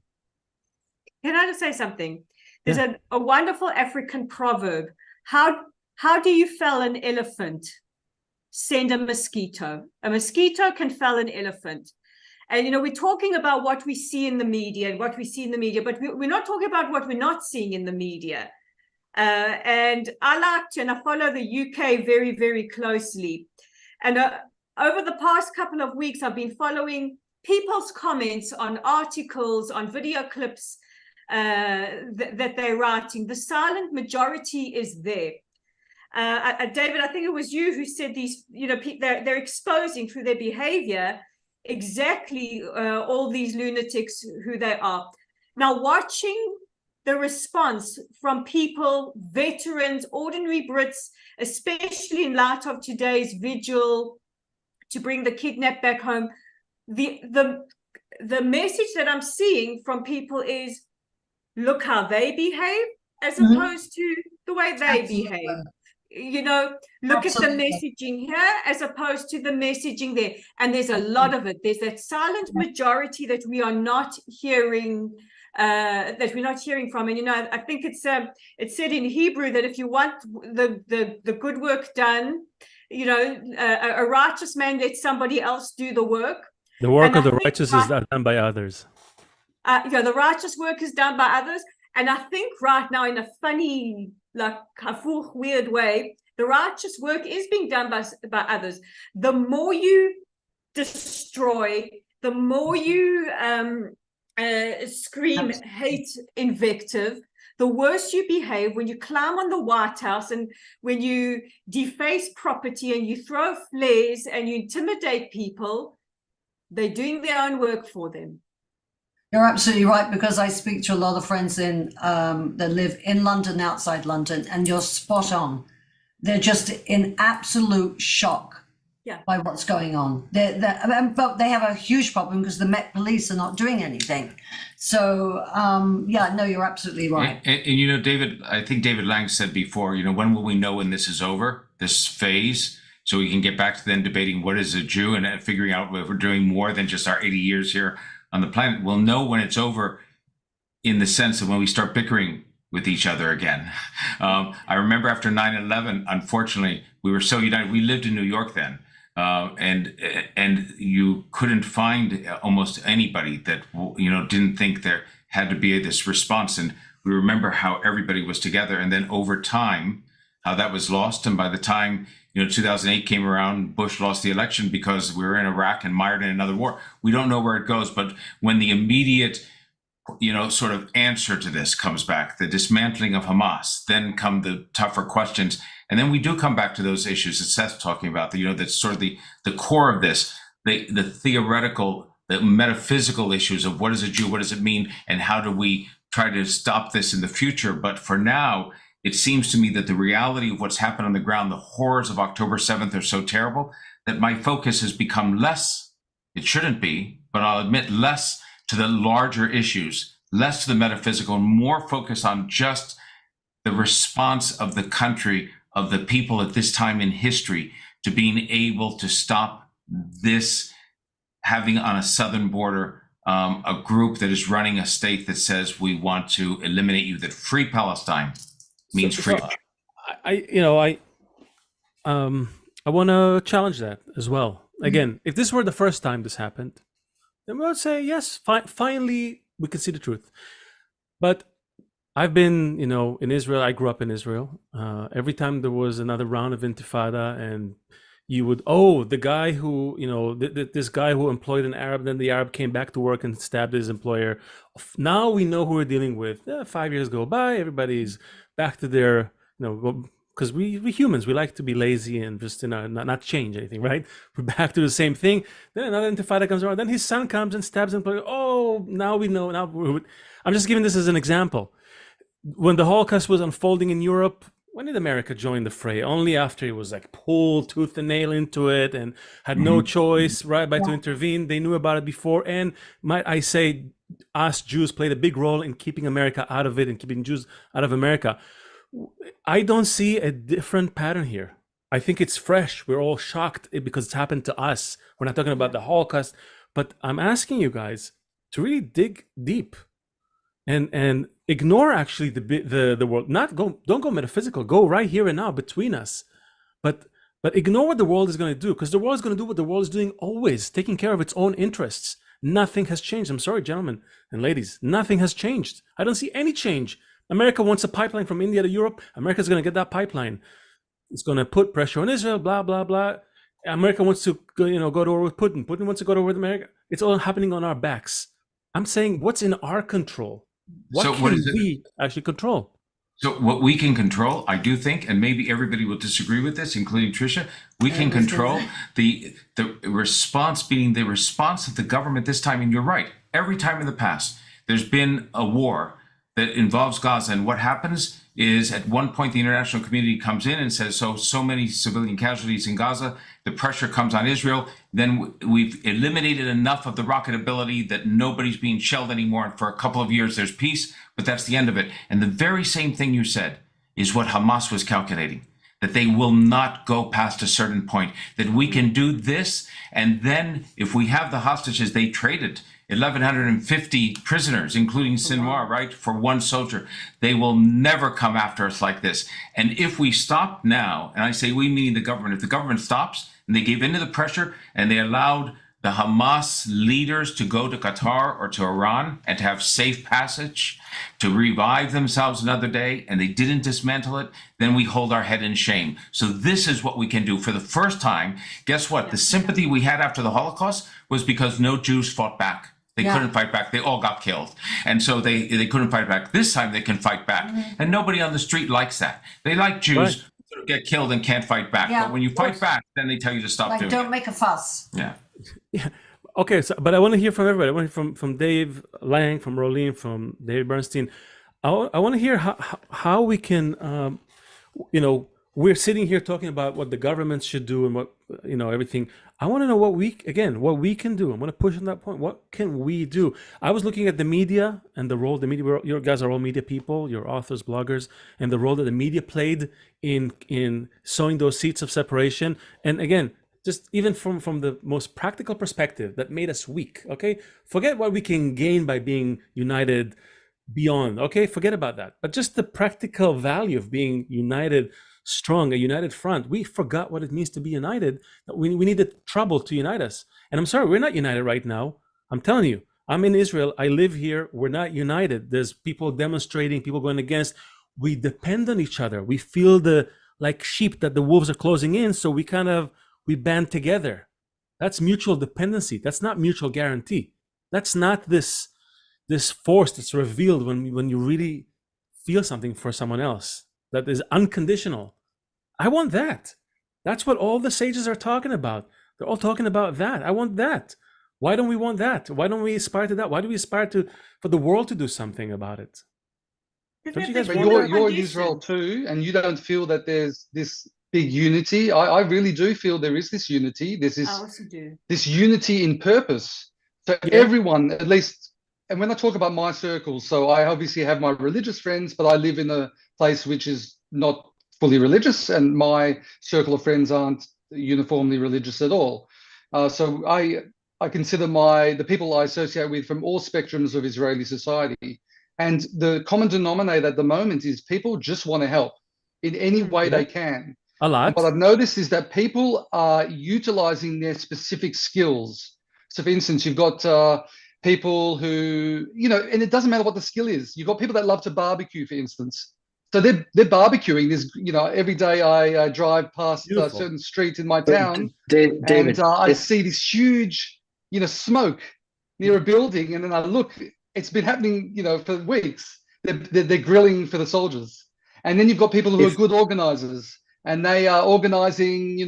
Can I just say something? There's Yeah. a wonderful African proverb. How do you fell an elephant? Send a mosquito. A mosquito can fell an elephant. And, you know, we're talking about what we see in the media and what we see in the media, but we're not talking about what we're not seeing in the media. And I like to, and I follow the UK very, very closely. And over the past couple of weeks, I've been following people's comments on articles, on video clips that they're writing. The silent majority is there. David, I think it was you who said these, you know, they're exposing through their behavior exactly all these lunatics who they are. Now, watching the response from people, veterans, ordinary Brits, especially in light of today's vigil to bring the kidnapped back home, the message that I'm seeing from people is, look how they behave as opposed to the way they behave. You know, look Absolutely. at the messaging here as opposed to the messaging there. And there's a lot of it. There's that silent majority that we are not hearing, from. And, you know, I think it's said in Hebrew that if you want the good work done, you know, a righteous man lets somebody else do the work. The work And of I the think righteous is done by others. you know, the righteous work is done by others. And I think right now, in a funny, like, weird way, the righteous work is being done by others. The more you destroy, the more you scream hate invective, the worse you behave when you climb on the White House and when you deface property and you throw flares and you intimidate people. They're doing their own work for them. You're absolutely right, because I speak to a lot of friends in that live in London, outside London, and you're spot on. They're just in absolute shock by what's going on. But they have a huge problem because the Met Police are not doing anything. So, no, you're absolutely right. And you know, David, I think David Lange said before, you know, when will we know when this is over, this phase? So we can get back to then debating what is a Jew and figuring out if we're doing more than just our 80 years here on the planet. We'll know when it's over in the sense of when we start bickering with each other again. I remember after 9/11, unfortunately, we were so united. We lived in New York then, and you couldn't find almost anybody that, you know, didn't think there had to be this response. And we remember how everybody was together. And then over time, how that was lost. And by the time, you know, 2008 came around, Bush lost the election because we were in Iraq and mired in another war. We don't know where it goes, but when the immediate, you know, sort of answer to this comes back, the dismantling of Hamas, then come the tougher questions. And then we do come back to those issues that Seth's talking about, you know, that's sort of the core of this, the theoretical, the metaphysical issues of what is a Jew, what does it mean, and how do we try to stop this in the future. But for now, it seems to me that the reality of what's happened on the ground, the horrors of October 7th are so terrible that my focus has become less, it shouldn't be, but I'll admit less to the larger issues, less to the metaphysical, and more focus on just the response of the country, of the people at this time in history, to being able to stop this, having on a southern border a group that is running a state that says we want to eliminate you, that free Palestine means free. I want to challenge that as well. Again, if this were the first time this happened, then we would say, yes, finally we can see the truth. But I've been, you know, in Israel. I grew up in Israel. Every time there was another round of Intifada, and you would, the guy who, you know, this guy who employed an Arab, then the Arab came back to work and stabbed his employer. Now we know who we're dealing with. 5 years go by, everybody's back to their, you know, because we humans, we like to be lazy and just, you know, not change anything, right? We're back to the same thing. Then another Intifada comes around. Then his son comes and stabs him. Now we know. I'm just giving this as an example. When the Holocaust was unfolding in Europe, when did America join the fray? Only after it was like pulled tooth and nail into it and had no choice, right, but to intervene. They knew about it before. And might I say, us Jews played a big role in keeping America out of it and keeping Jews out of America. I don't see a different pattern here. I think it's fresh. We're all shocked because it's happened to us. We're not talking about the Holocaust, but I'm asking you guys to really dig deep and ignore actually the world. Don't go metaphysical. Go right here and now between us. But ignore what the world is going to do, because the world is going to do what the world is doing always, taking care of its own interests. Nothing has changed. I'm sorry, gentlemen and ladies. Nothing has changed. I don't see any change. America wants a pipeline from India to Europe. America's going to get that pipeline. It's going to put pressure on Israel, blah, blah, blah. America wants to go to war with Putin. Putin wants to go to war with America. It's all happening on our backs. I'm saying what's in our control? What can we actually control? So what we can control, I do think, and maybe everybody will disagree with this, including Trisha, we can control the response being the response of the government this time. And you're right, every time in the past, there's been a war that involves Gaza. And what happens is at one point, the international community comes in and says, so many civilian casualties in Gaza, the pressure comes on Israel. Then we've eliminated enough of the rocketability that nobody's being shelled anymore. And for a couple of years, there's peace, but that's the end of it. And the very same thing you said is what Hamas was calculating, that they will not go past a certain point, that we can do this. And then if we have the hostages, they traded 1,150 prisoners, including Sinwar, right, for one soldier. They will never come after us like this. And if we stop now, and I say we meaning the government, if the government stops and they gave in to the pressure and they allowed the Hamas leaders to go to Qatar or to Iran and to have safe passage, to revive themselves another day, and they didn't dismantle it, then we hold our head in shame. So this is what we can do. For the first time, guess what? The sympathy we had after the Holocaust was because no Jews fought back. They couldn't fight back. They all got killed. And so they couldn't fight back. This time they can fight back. And nobody on the street likes that. They like Jews who get killed and can't fight back. But when you fight back, then they tell you to stop doing it. Don't make a fuss. Yeah. Okay, so but I want to hear from everybody. I want to hear from Dave Lange, from Rolene, from David Bernstein. I want to hear how we can, we're sitting here talking about what the governments should do and what, everything. I want to know what we can do. I'm going to push on that point. What can we do? I was looking at the media and the role the media, you guys are all media people, you're authors, bloggers, and the role that the media played in sowing those seeds of separation. And again, just even from the most practical perspective, that made us weak, okay? Forget what we can gain by being united beyond, okay? Forget about that. But just the practical value of being united, strong, a united front. We forgot what it means to be united. We needed trouble to unite us. And I'm sorry, we're not united right now. I'm telling you, I'm in Israel. I live here. We're not united. There's people demonstrating, people going against. We depend on each other. We feel like sheep that the wolves are closing in. So we band together. That's mutual dependency. That's not mutual guarantee. That's not this force that's revealed when you really feel something for someone else. That is unconditional. I want that. That's what all the sages are talking about. They're all talking about that. I want that. Why don't we want that? Why don't we aspire to that? Why do we aspire for the world to do something about it? Don't you guys you're in Israel too, and you don't feel that there's this big unity. I really do feel there is this unity. There's this unity in purpose. So everyone, at least, and when I talk about my circles, so I obviously have my religious friends, but I live in a place which is not fully religious, and my circle of friends aren't uniformly religious at all. So I consider the people I associate with from all spectrums of Israeli society. And the common denominator at the moment is people just want to help in any way they can. A lot. And what I've noticed is that people are utilizing their specific skills. So for instance, you've got people who, and it doesn't matter what the skill is. You've got people that love to barbecue, for instance. So they're barbecuing. There's, every day I drive past a certain street in my town, David, and I see this huge, smoke near a building, and then I look. It's been happening, for weeks. They're grilling for the soldiers, and then you've got people who are good organizers, and they are organizing,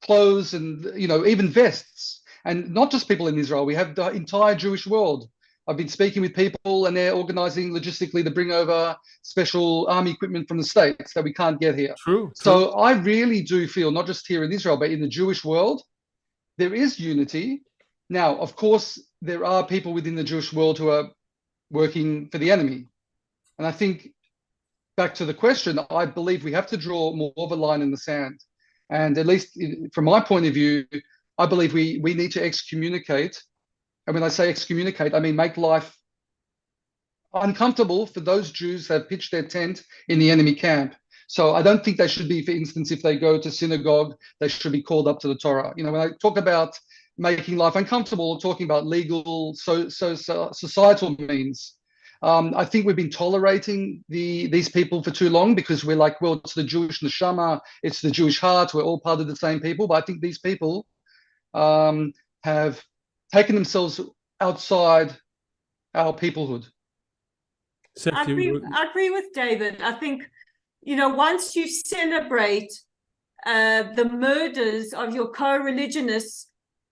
clothes and even vests, and not just people in Israel. We have the entire Jewish world. I've been speaking with people, and they're organizing logistically to bring over special army equipment from the States that we can't get here. True. So I really do feel, not just here in Israel, but in the Jewish world, there is unity. Now, of course, there are people within the Jewish world who are working for the enemy. And I think back to the question, I believe we have to draw more of a line in the sand. And at least from my point of view, I believe we need to excommunicate. And when I say excommunicate, I mean make life uncomfortable for those Jews that have pitched their tent in the enemy camp. So I don't think they should be, for instance, if they go to synagogue, they should be called up to the Torah. You know, when I talk about making life uncomfortable, talking about legal, societal means. I think we've been tolerating these people for too long because we're like, well, it's the Jewish neshama, it's the Jewish heart, we're all part of the same people. But I think these people have taken themselves outside our peoplehood. I agree with David. I think, you know, once you celebrate the murders of your co-religionists,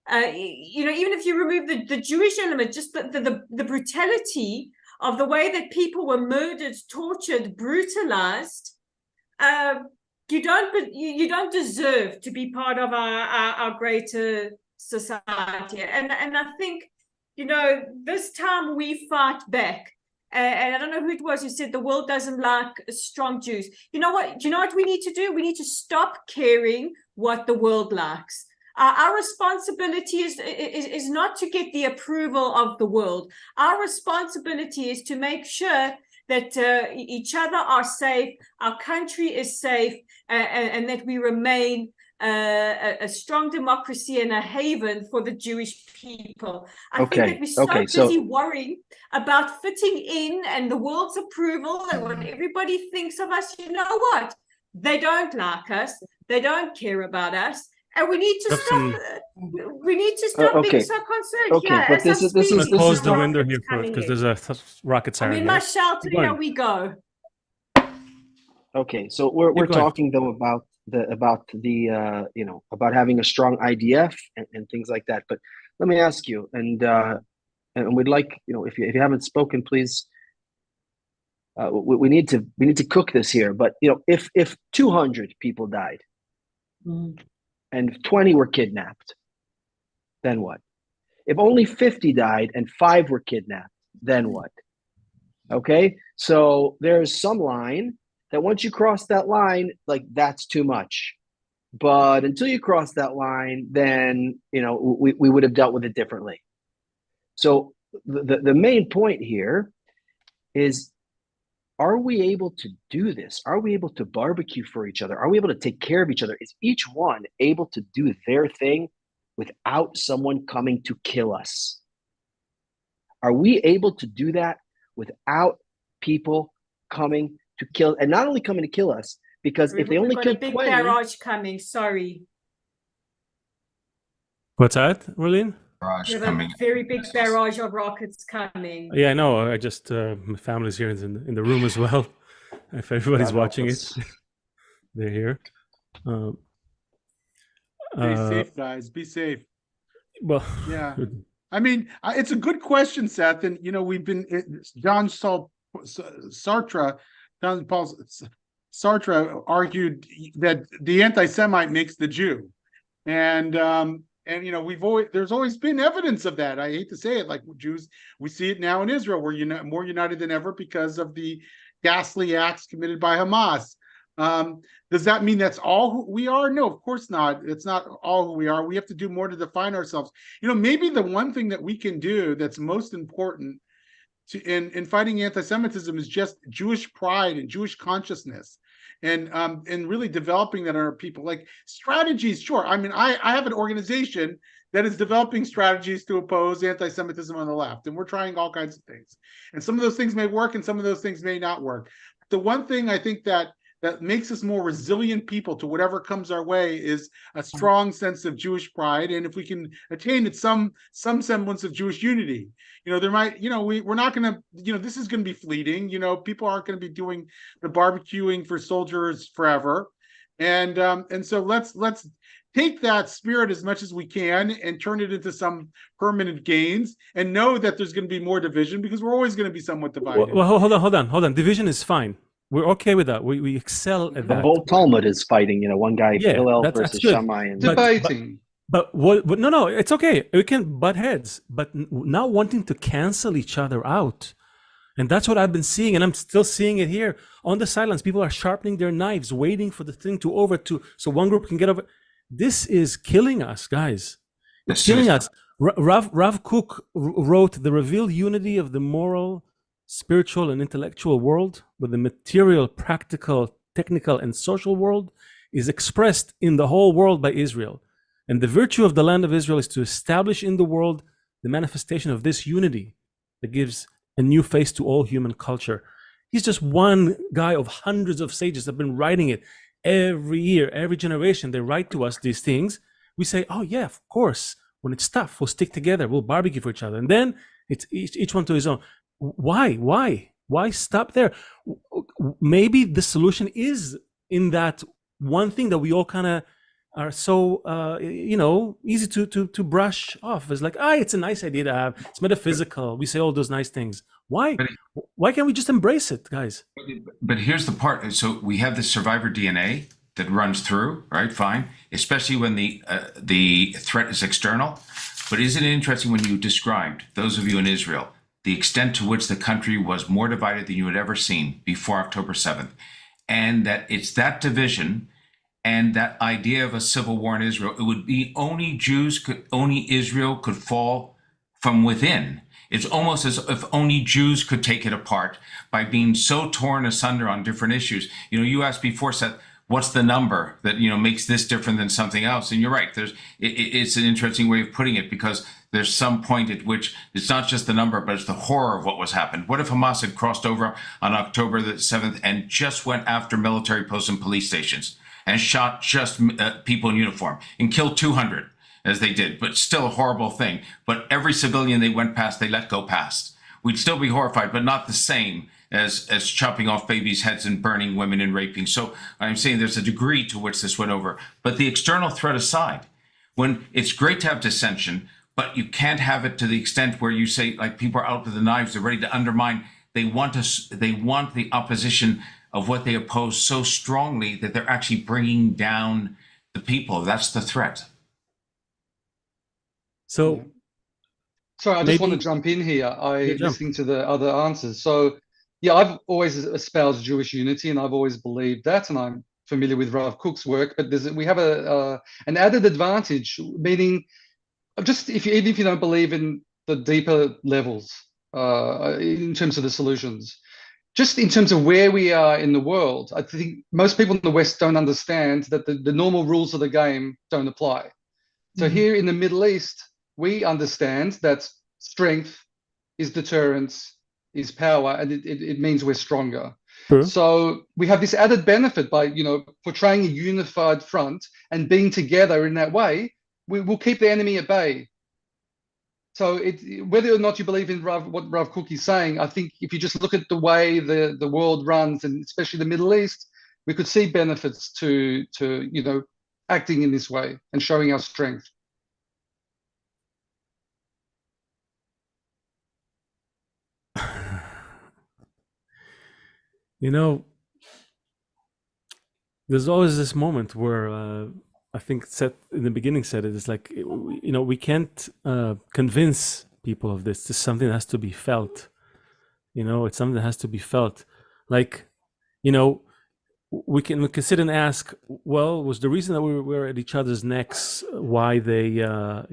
you know, even if you remove the Jewish element, just the brutality of the way that people were murdered, tortured, brutalized, you don't deserve to be part of our greater society. And I think, you know, this time we fight back. And I don't know who it was who said the world doesn't like strong Jews. You know what? Do you know what we need to do? We need to stop caring what the world likes. Our responsibility is not to get the approval of the world. Our responsibility is to make sure that each other are safe, our country is safe, and that we remain a strong democracy and a haven for the Jewish people. I think that we're so busy worrying about fitting in and the world's approval and what everybody thinks of us. You know what? They don't like us. They don't care about us. And we need to stop. We need to stop being so concerned. Okay, but this is close the window here because there's a rocket siren. I'm in my shelter. Here we go. Okay, so we're talking though about the you know, about having a strong IDF and things like that. But let me ask you, and we'd like, you know, if you haven't spoken, please. We need to cook this here. But you know, if 200 people died. And 20 were kidnapped, then what? If only 50 died and 5 were kidnapped, then what? Okay, so there's some line that once you cross that line, like that's too much. But until you cross that line, then, you know, we would have dealt with it differently. So the main point here is, are we able to do this? Are we able to barbecue for each other? Are we able to take care of each other? Is each one able to do their thing without someone coming to kill us? Are we able to do that without people coming to kill, and not only coming to kill us, because if they only kill 20... We've got a big barrage coming, sorry. What's that, Rolene? We have a very big barrage of rockets coming. Yeah, I know. I just my family's here in the room as well. If everybody's watching it, they're here. Be safe, guys. Be safe. Well, yeah. I mean, it's a good question, Seth. And you know, we've been Jean Paul Sartre argued that the anti-Semite makes the Jew, and you know, there's always been evidence of that. I hate to say it, like Jews, we see it now in Israel. We're more united than ever because of the ghastly acts committed by Hamas. Does that mean that's all who we are? No, of course not. It's not all who we are. We have to do more to define ourselves. You know, maybe the one thing that we can do that's most important in fighting anti-Semitism is just Jewish pride and Jewish consciousness. And really developing that in our people, like strategies. Sure, I mean, I have an organization that is developing strategies to oppose anti-Semitism on the left, and we're trying all kinds of things. And some of those things may work, and some of those things may not work. The one thing I think that makes us more resilient people to whatever comes our way is a strong sense of Jewish pride, and if we can attain it, some semblance of Jewish unity. You know, there might, you know, we're not going to, you know, this is going to be fleeting. You know, people aren't going to be doing the barbecuing for soldiers forever, and so let's take that spirit as much as we can and turn it into some permanent gains, and know that there's going to be more division because we're always going to be somewhat divided. Well, hold on. Division is fine. We're okay with that. We excel at that. The whole Talmud is fighting, you know, one guy, Hillel versus Shammai. And debating. But no, it's okay. We can butt heads, but not wanting to cancel each other out. And that's what I've been seeing, and I'm still seeing it here on the sidelines. People are sharpening their knives, waiting for the thing so one group can get over. This is killing us, guys. It's killing us. Rav Kook wrote, "The revealed unity of the moral, spiritual, and intellectual world with the material, practical, technical, and social world is expressed in the whole world by Israel. And the virtue of the land of Israel is to establish in the world the manifestation of this unity that gives a new face to all human culture." He's just one guy of hundreds of sages that have been writing it every year, every generation. They write to us these things. We say, oh yeah, of course. When it's tough, we'll stick together. We'll barbecue for each other. And then it's each one to his own. Why stop there? Maybe the solution is in that one thing that we all kind of are so easy to brush off. It's like, it's a nice idea to have. It's metaphysical. We say all those nice things. Why can't we just embrace it, guys? But here's the part. So we have the survivor DNA that runs through, right? Fine, especially when the threat is external. But isn't it interesting when you described, those of you in Israel, the extent to which the country was more divided than you had ever seen before October 7th, and that it's that division and that idea of a civil war in Israel, it would be only Israel could fall from within. It's almost as if only Jews could take it apart by being so torn asunder on different issues. You asked before, Seth, what's the number that makes this different than something else? And you're right. It's an interesting way of putting it, because there's some point at which it's not just the number, but it's the horror of what was happened. What if Hamas had crossed over on October the 7th and just went after military posts and police stations and shot just people in uniform and killed 200 as they did? But still a horrible thing. But every civilian they went past, they let go past. We'd still be horrified, but not the same as chopping off babies' heads and burning women and raping. So I'm saying there's a degree to which this went over. But the external threat aside, when it's great to have dissension, but you can't have it to the extent where you say, like, people are out with the knives, they're ready to undermine. They want the opposition of what they oppose so strongly that they're actually bringing down the people. That's the threat. So, sorry, I just want to jump in here. Listening to the other answers. So, yeah, I've always espoused Jewish unity, and I've always believed that, and I'm familiar with Rav Kook's work. But we have an added advantage, meaning just even if you don't believe in the deeper levels in terms of the solutions, just in terms of where we are in the world, I think most people in the West don't understand that the normal rules of the game don't apply. So here in the Middle East, we understand that strength is deterrence, is power, and it means we're stronger. Sure. So we have this added benefit by portraying a unified front and being together in that way. We will keep the enemy at bay. So whether or not you believe in what Rav Kook is saying, I think if you just look at the way the world runs, and especially the Middle East, we could see benefits to acting in this way and showing our strength. There's always this moment where I think Seth in the beginning said it. It's like, we can't convince people of this. It's something that has to be felt. It's something that has to be felt. Like, we can sit and ask, well, was the reason that we were at each other's necks why they, that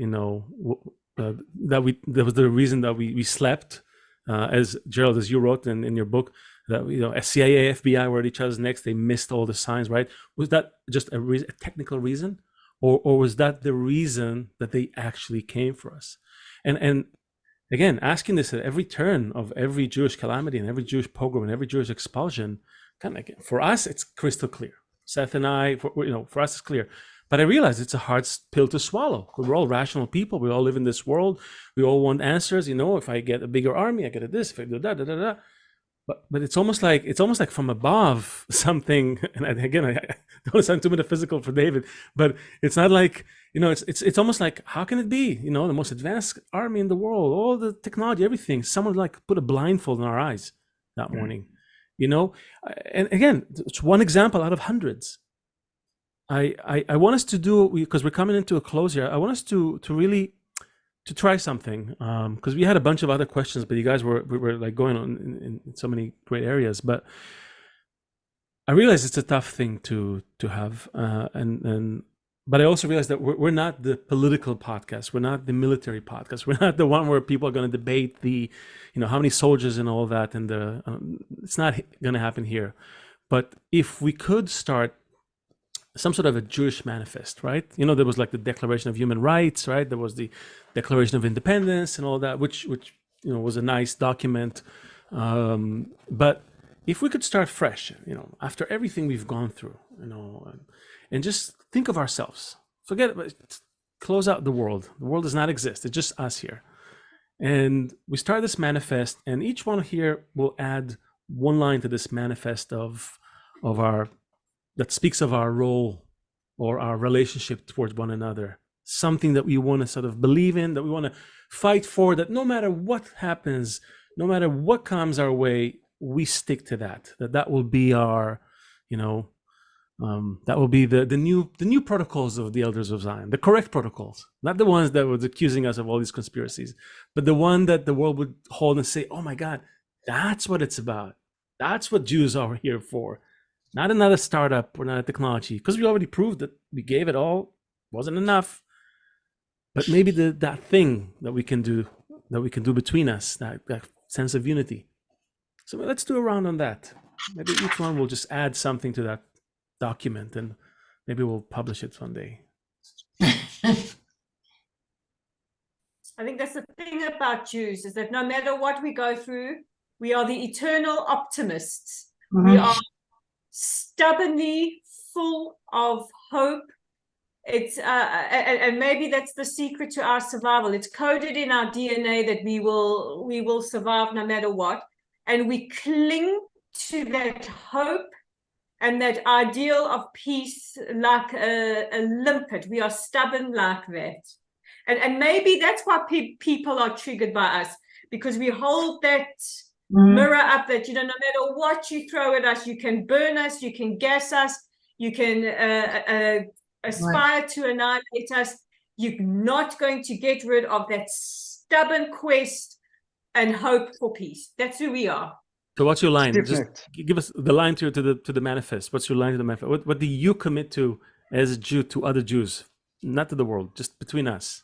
was the reason that we slept, as Gerald, as you wrote in your book, that CIA, FBI were at each other's necks. They missed all the signs, right? Was that just a technical reason, or was that the reason that they actually came for us? And again, asking this at every turn of every Jewish calamity and every Jewish pogrom and every Jewish expulsion, kind of, for us, it's crystal clear. Seth and I, for us, it's clear. But I realize it's a hard pill to swallow. We're all rational people. We all live in this world. We all want answers. If I get a bigger army, I get this. If I do that, But it's almost like from above something. And again, I don't sound too metaphysical for David, but it's not like it's almost like, how can it be? The most advanced army in the world, all the technology, everything. Someone like put a blindfold on our eyes that morning. And again, it's one example out of hundreds. I want us to do, because we're coming into a close here, I want us to really try something, because we had a bunch of other questions, but you guys were like going on in so many great areas. But I realize it's a tough thing to have, but I also realize that we're not the political podcast. We're not the military podcast. We're not the one where people are going to debate how many soldiers and all that. And it's not going to happen here. But if we could start some sort of a Jewish manifest, right? There was like the Declaration of Human Rights, right? There was the Declaration of Independence and all that, which was a nice document. But if we could start fresh, after everything we've gone through, and just think of ourselves, close out the world. The world does not exist. It's just us here. And we start this manifest, and each one here will add one line to this manifest that speaks of our role or our relationship towards one another, something that we want to sort of believe in, that we want to fight for, that no matter what happens, no matter what comes our way, we stick to that will be our, that will be the new protocols of the elders of Zion, the correct protocols, not the ones that was accusing us of all these conspiracies, but the one that the world would hold and say, oh my God, that's what it's about. That's what Jews are here for. Not another startup or not a technology, because we already proved that we gave it all, wasn't enough. But maybe that thing that we can do between us, that sense of unity. So let's do a round on that. Maybe each one will just add something to that document, and maybe we'll publish it someday. I think that's the thing about Jews, is that no matter what we go through, we are the eternal optimists. Mm-hmm. We are stubbornly full of hope. It's and maybe that's the secret to our survival. It's coded in our DNA that we will survive no matter what, and we cling to that hope and that ideal of peace like a limpet. We are stubborn like that, and maybe that's why people are triggered by us, because we hold that mirror up that, no matter what you throw at us, you can burn us, you can gas us, you can aspire to annihilate us. You're not going to get rid of that stubborn quest and hope for peace. That's who we are. So what's your line? Just give us the line to the manifest. What's your line to the manifest? What do you commit to as a Jew to other Jews, not to the world, just between us?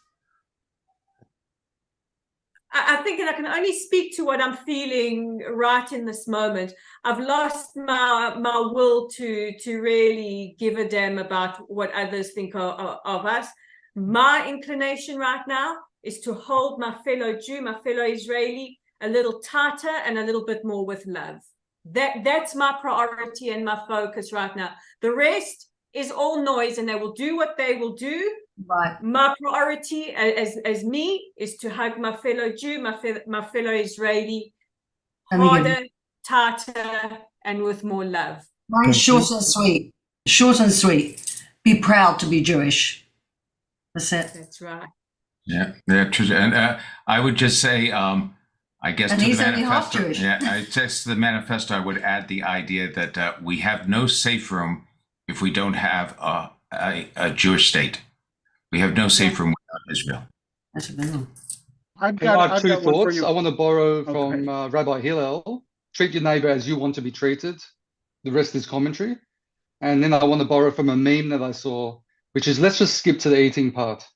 I think that I can only speak to what I'm feeling right in this moment. I've lost my will to really give a damn about what others think of us. My inclination right now is to hold my fellow Jew, my fellow Israeli, a little tighter and a little bit more with love. That's my priority and my focus right now. The rest is all noise, and they will do what they will do. Right. My priority as me is to hug my fellow Jew, my fellow Israeli, harder, tighter, and with more love. Mine's short and sweet. Short and sweet. Be proud to be Jewish. That's it. That's right. Yeah, Trisha, and I would just say, I guess and to he's the only half manifesto. Jewish. Yeah, I guess to the manifesto, I would add the idea that we have no safe room if we don't have a Jewish state. We have no safe room without Israel. That's a big one. I have two thoughts. You. I want to borrow from Rabbi Hillel. Treat your neighbor as you want to be treated. The rest is commentary. And then I want to borrow from a meme that I saw, which is, let's just skip to the eating part.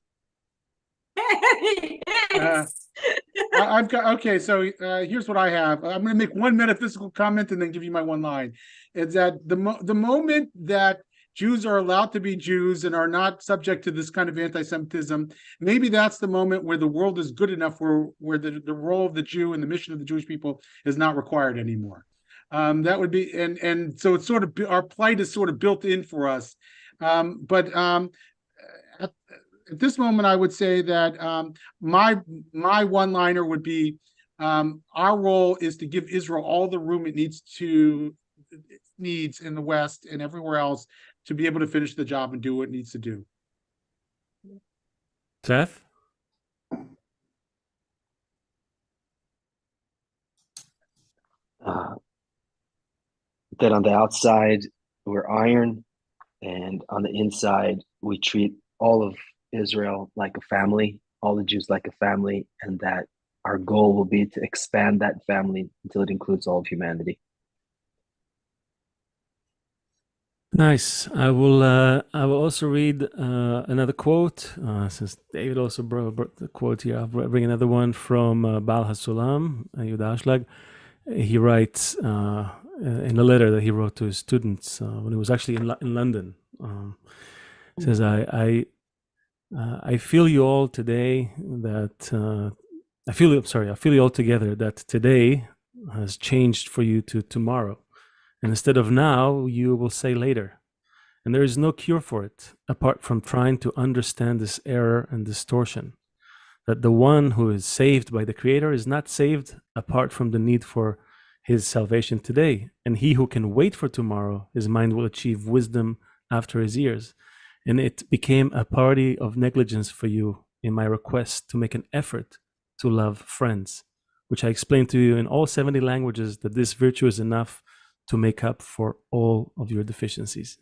I've got, okay, so here's what I have. I'm going to make one metaphysical comment and then give you my one line. It's that the moment that Jews are allowed to be Jews and are not subject to this kind of anti-Semitism, maybe that's the moment where the world is good enough where the role of the Jew and the mission of the Jewish people is not required anymore. That would be, and so it's sort of, our plight is sort of built in for us. But at this moment, I would say that my one-liner would be, our role is to give Israel all the room it needs in the West and everywhere else to be able to finish the job and do what it needs to do. Seth? That on the outside, we're iron, and on the inside, we treat all of Israel like a family, all the Jews like a family, and that our goal will be to expand that family until it includes all of humanity. Nice. I will also read another quote, since David also brought the quote here. I'll bring another one from Baal HaSulam, Yehuda Ashlag. He writes in a letter that he wrote to his students when he was actually in London. He says, I feel you all today that I feel you all together that today has changed for you to tomorrow. And instead of now, you will say later. And there is no cure for it, apart from trying to understand this error and distortion. That the one who is saved by the Creator is not saved apart from the need for his salvation today. And he who can wait for tomorrow, his mind will achieve wisdom after his years. And it became a party of negligence for you in my request to make an effort to love friends, which I explained to you in all 70 languages that this virtue is enough to make up for all of your deficiencies.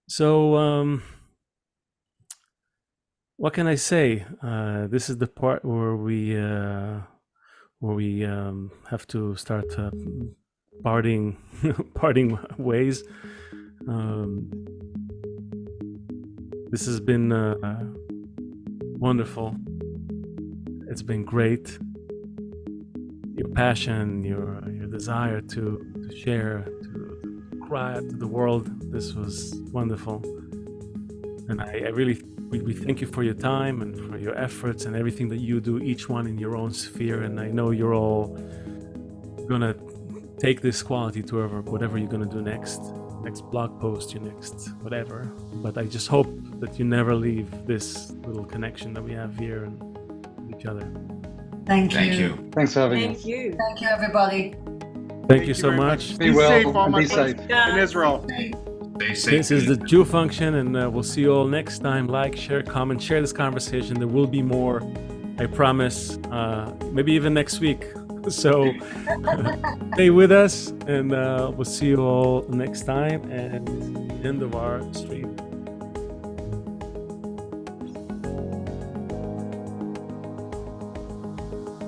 So, what can I say? This is the part where we have to start parting ways. This has been wonderful. It's been great. Your passion, your desire to share, to cry out to the world. This was wonderful, and we thank you for your time and for your efforts and everything that you do, each one in your own sphere. And I know you're all gonna take this quality to whatever you're gonna do next blog post, your next whatever. But I just hope that you never leave this little connection that we have here and with each other. Thank you. Thank you. Thanks for having Thank us. you. Thank you, everybody. Thank you so very much. Be Be well safe, all and my be friends safe. in Israel. Stay safe. This is the Jew Function, and we'll see you all next time. Like, share, comment, share this conversation. There will be more, I promise. Maybe even next week. So stay with us, and we'll see you all next time. And this is the end of our stream.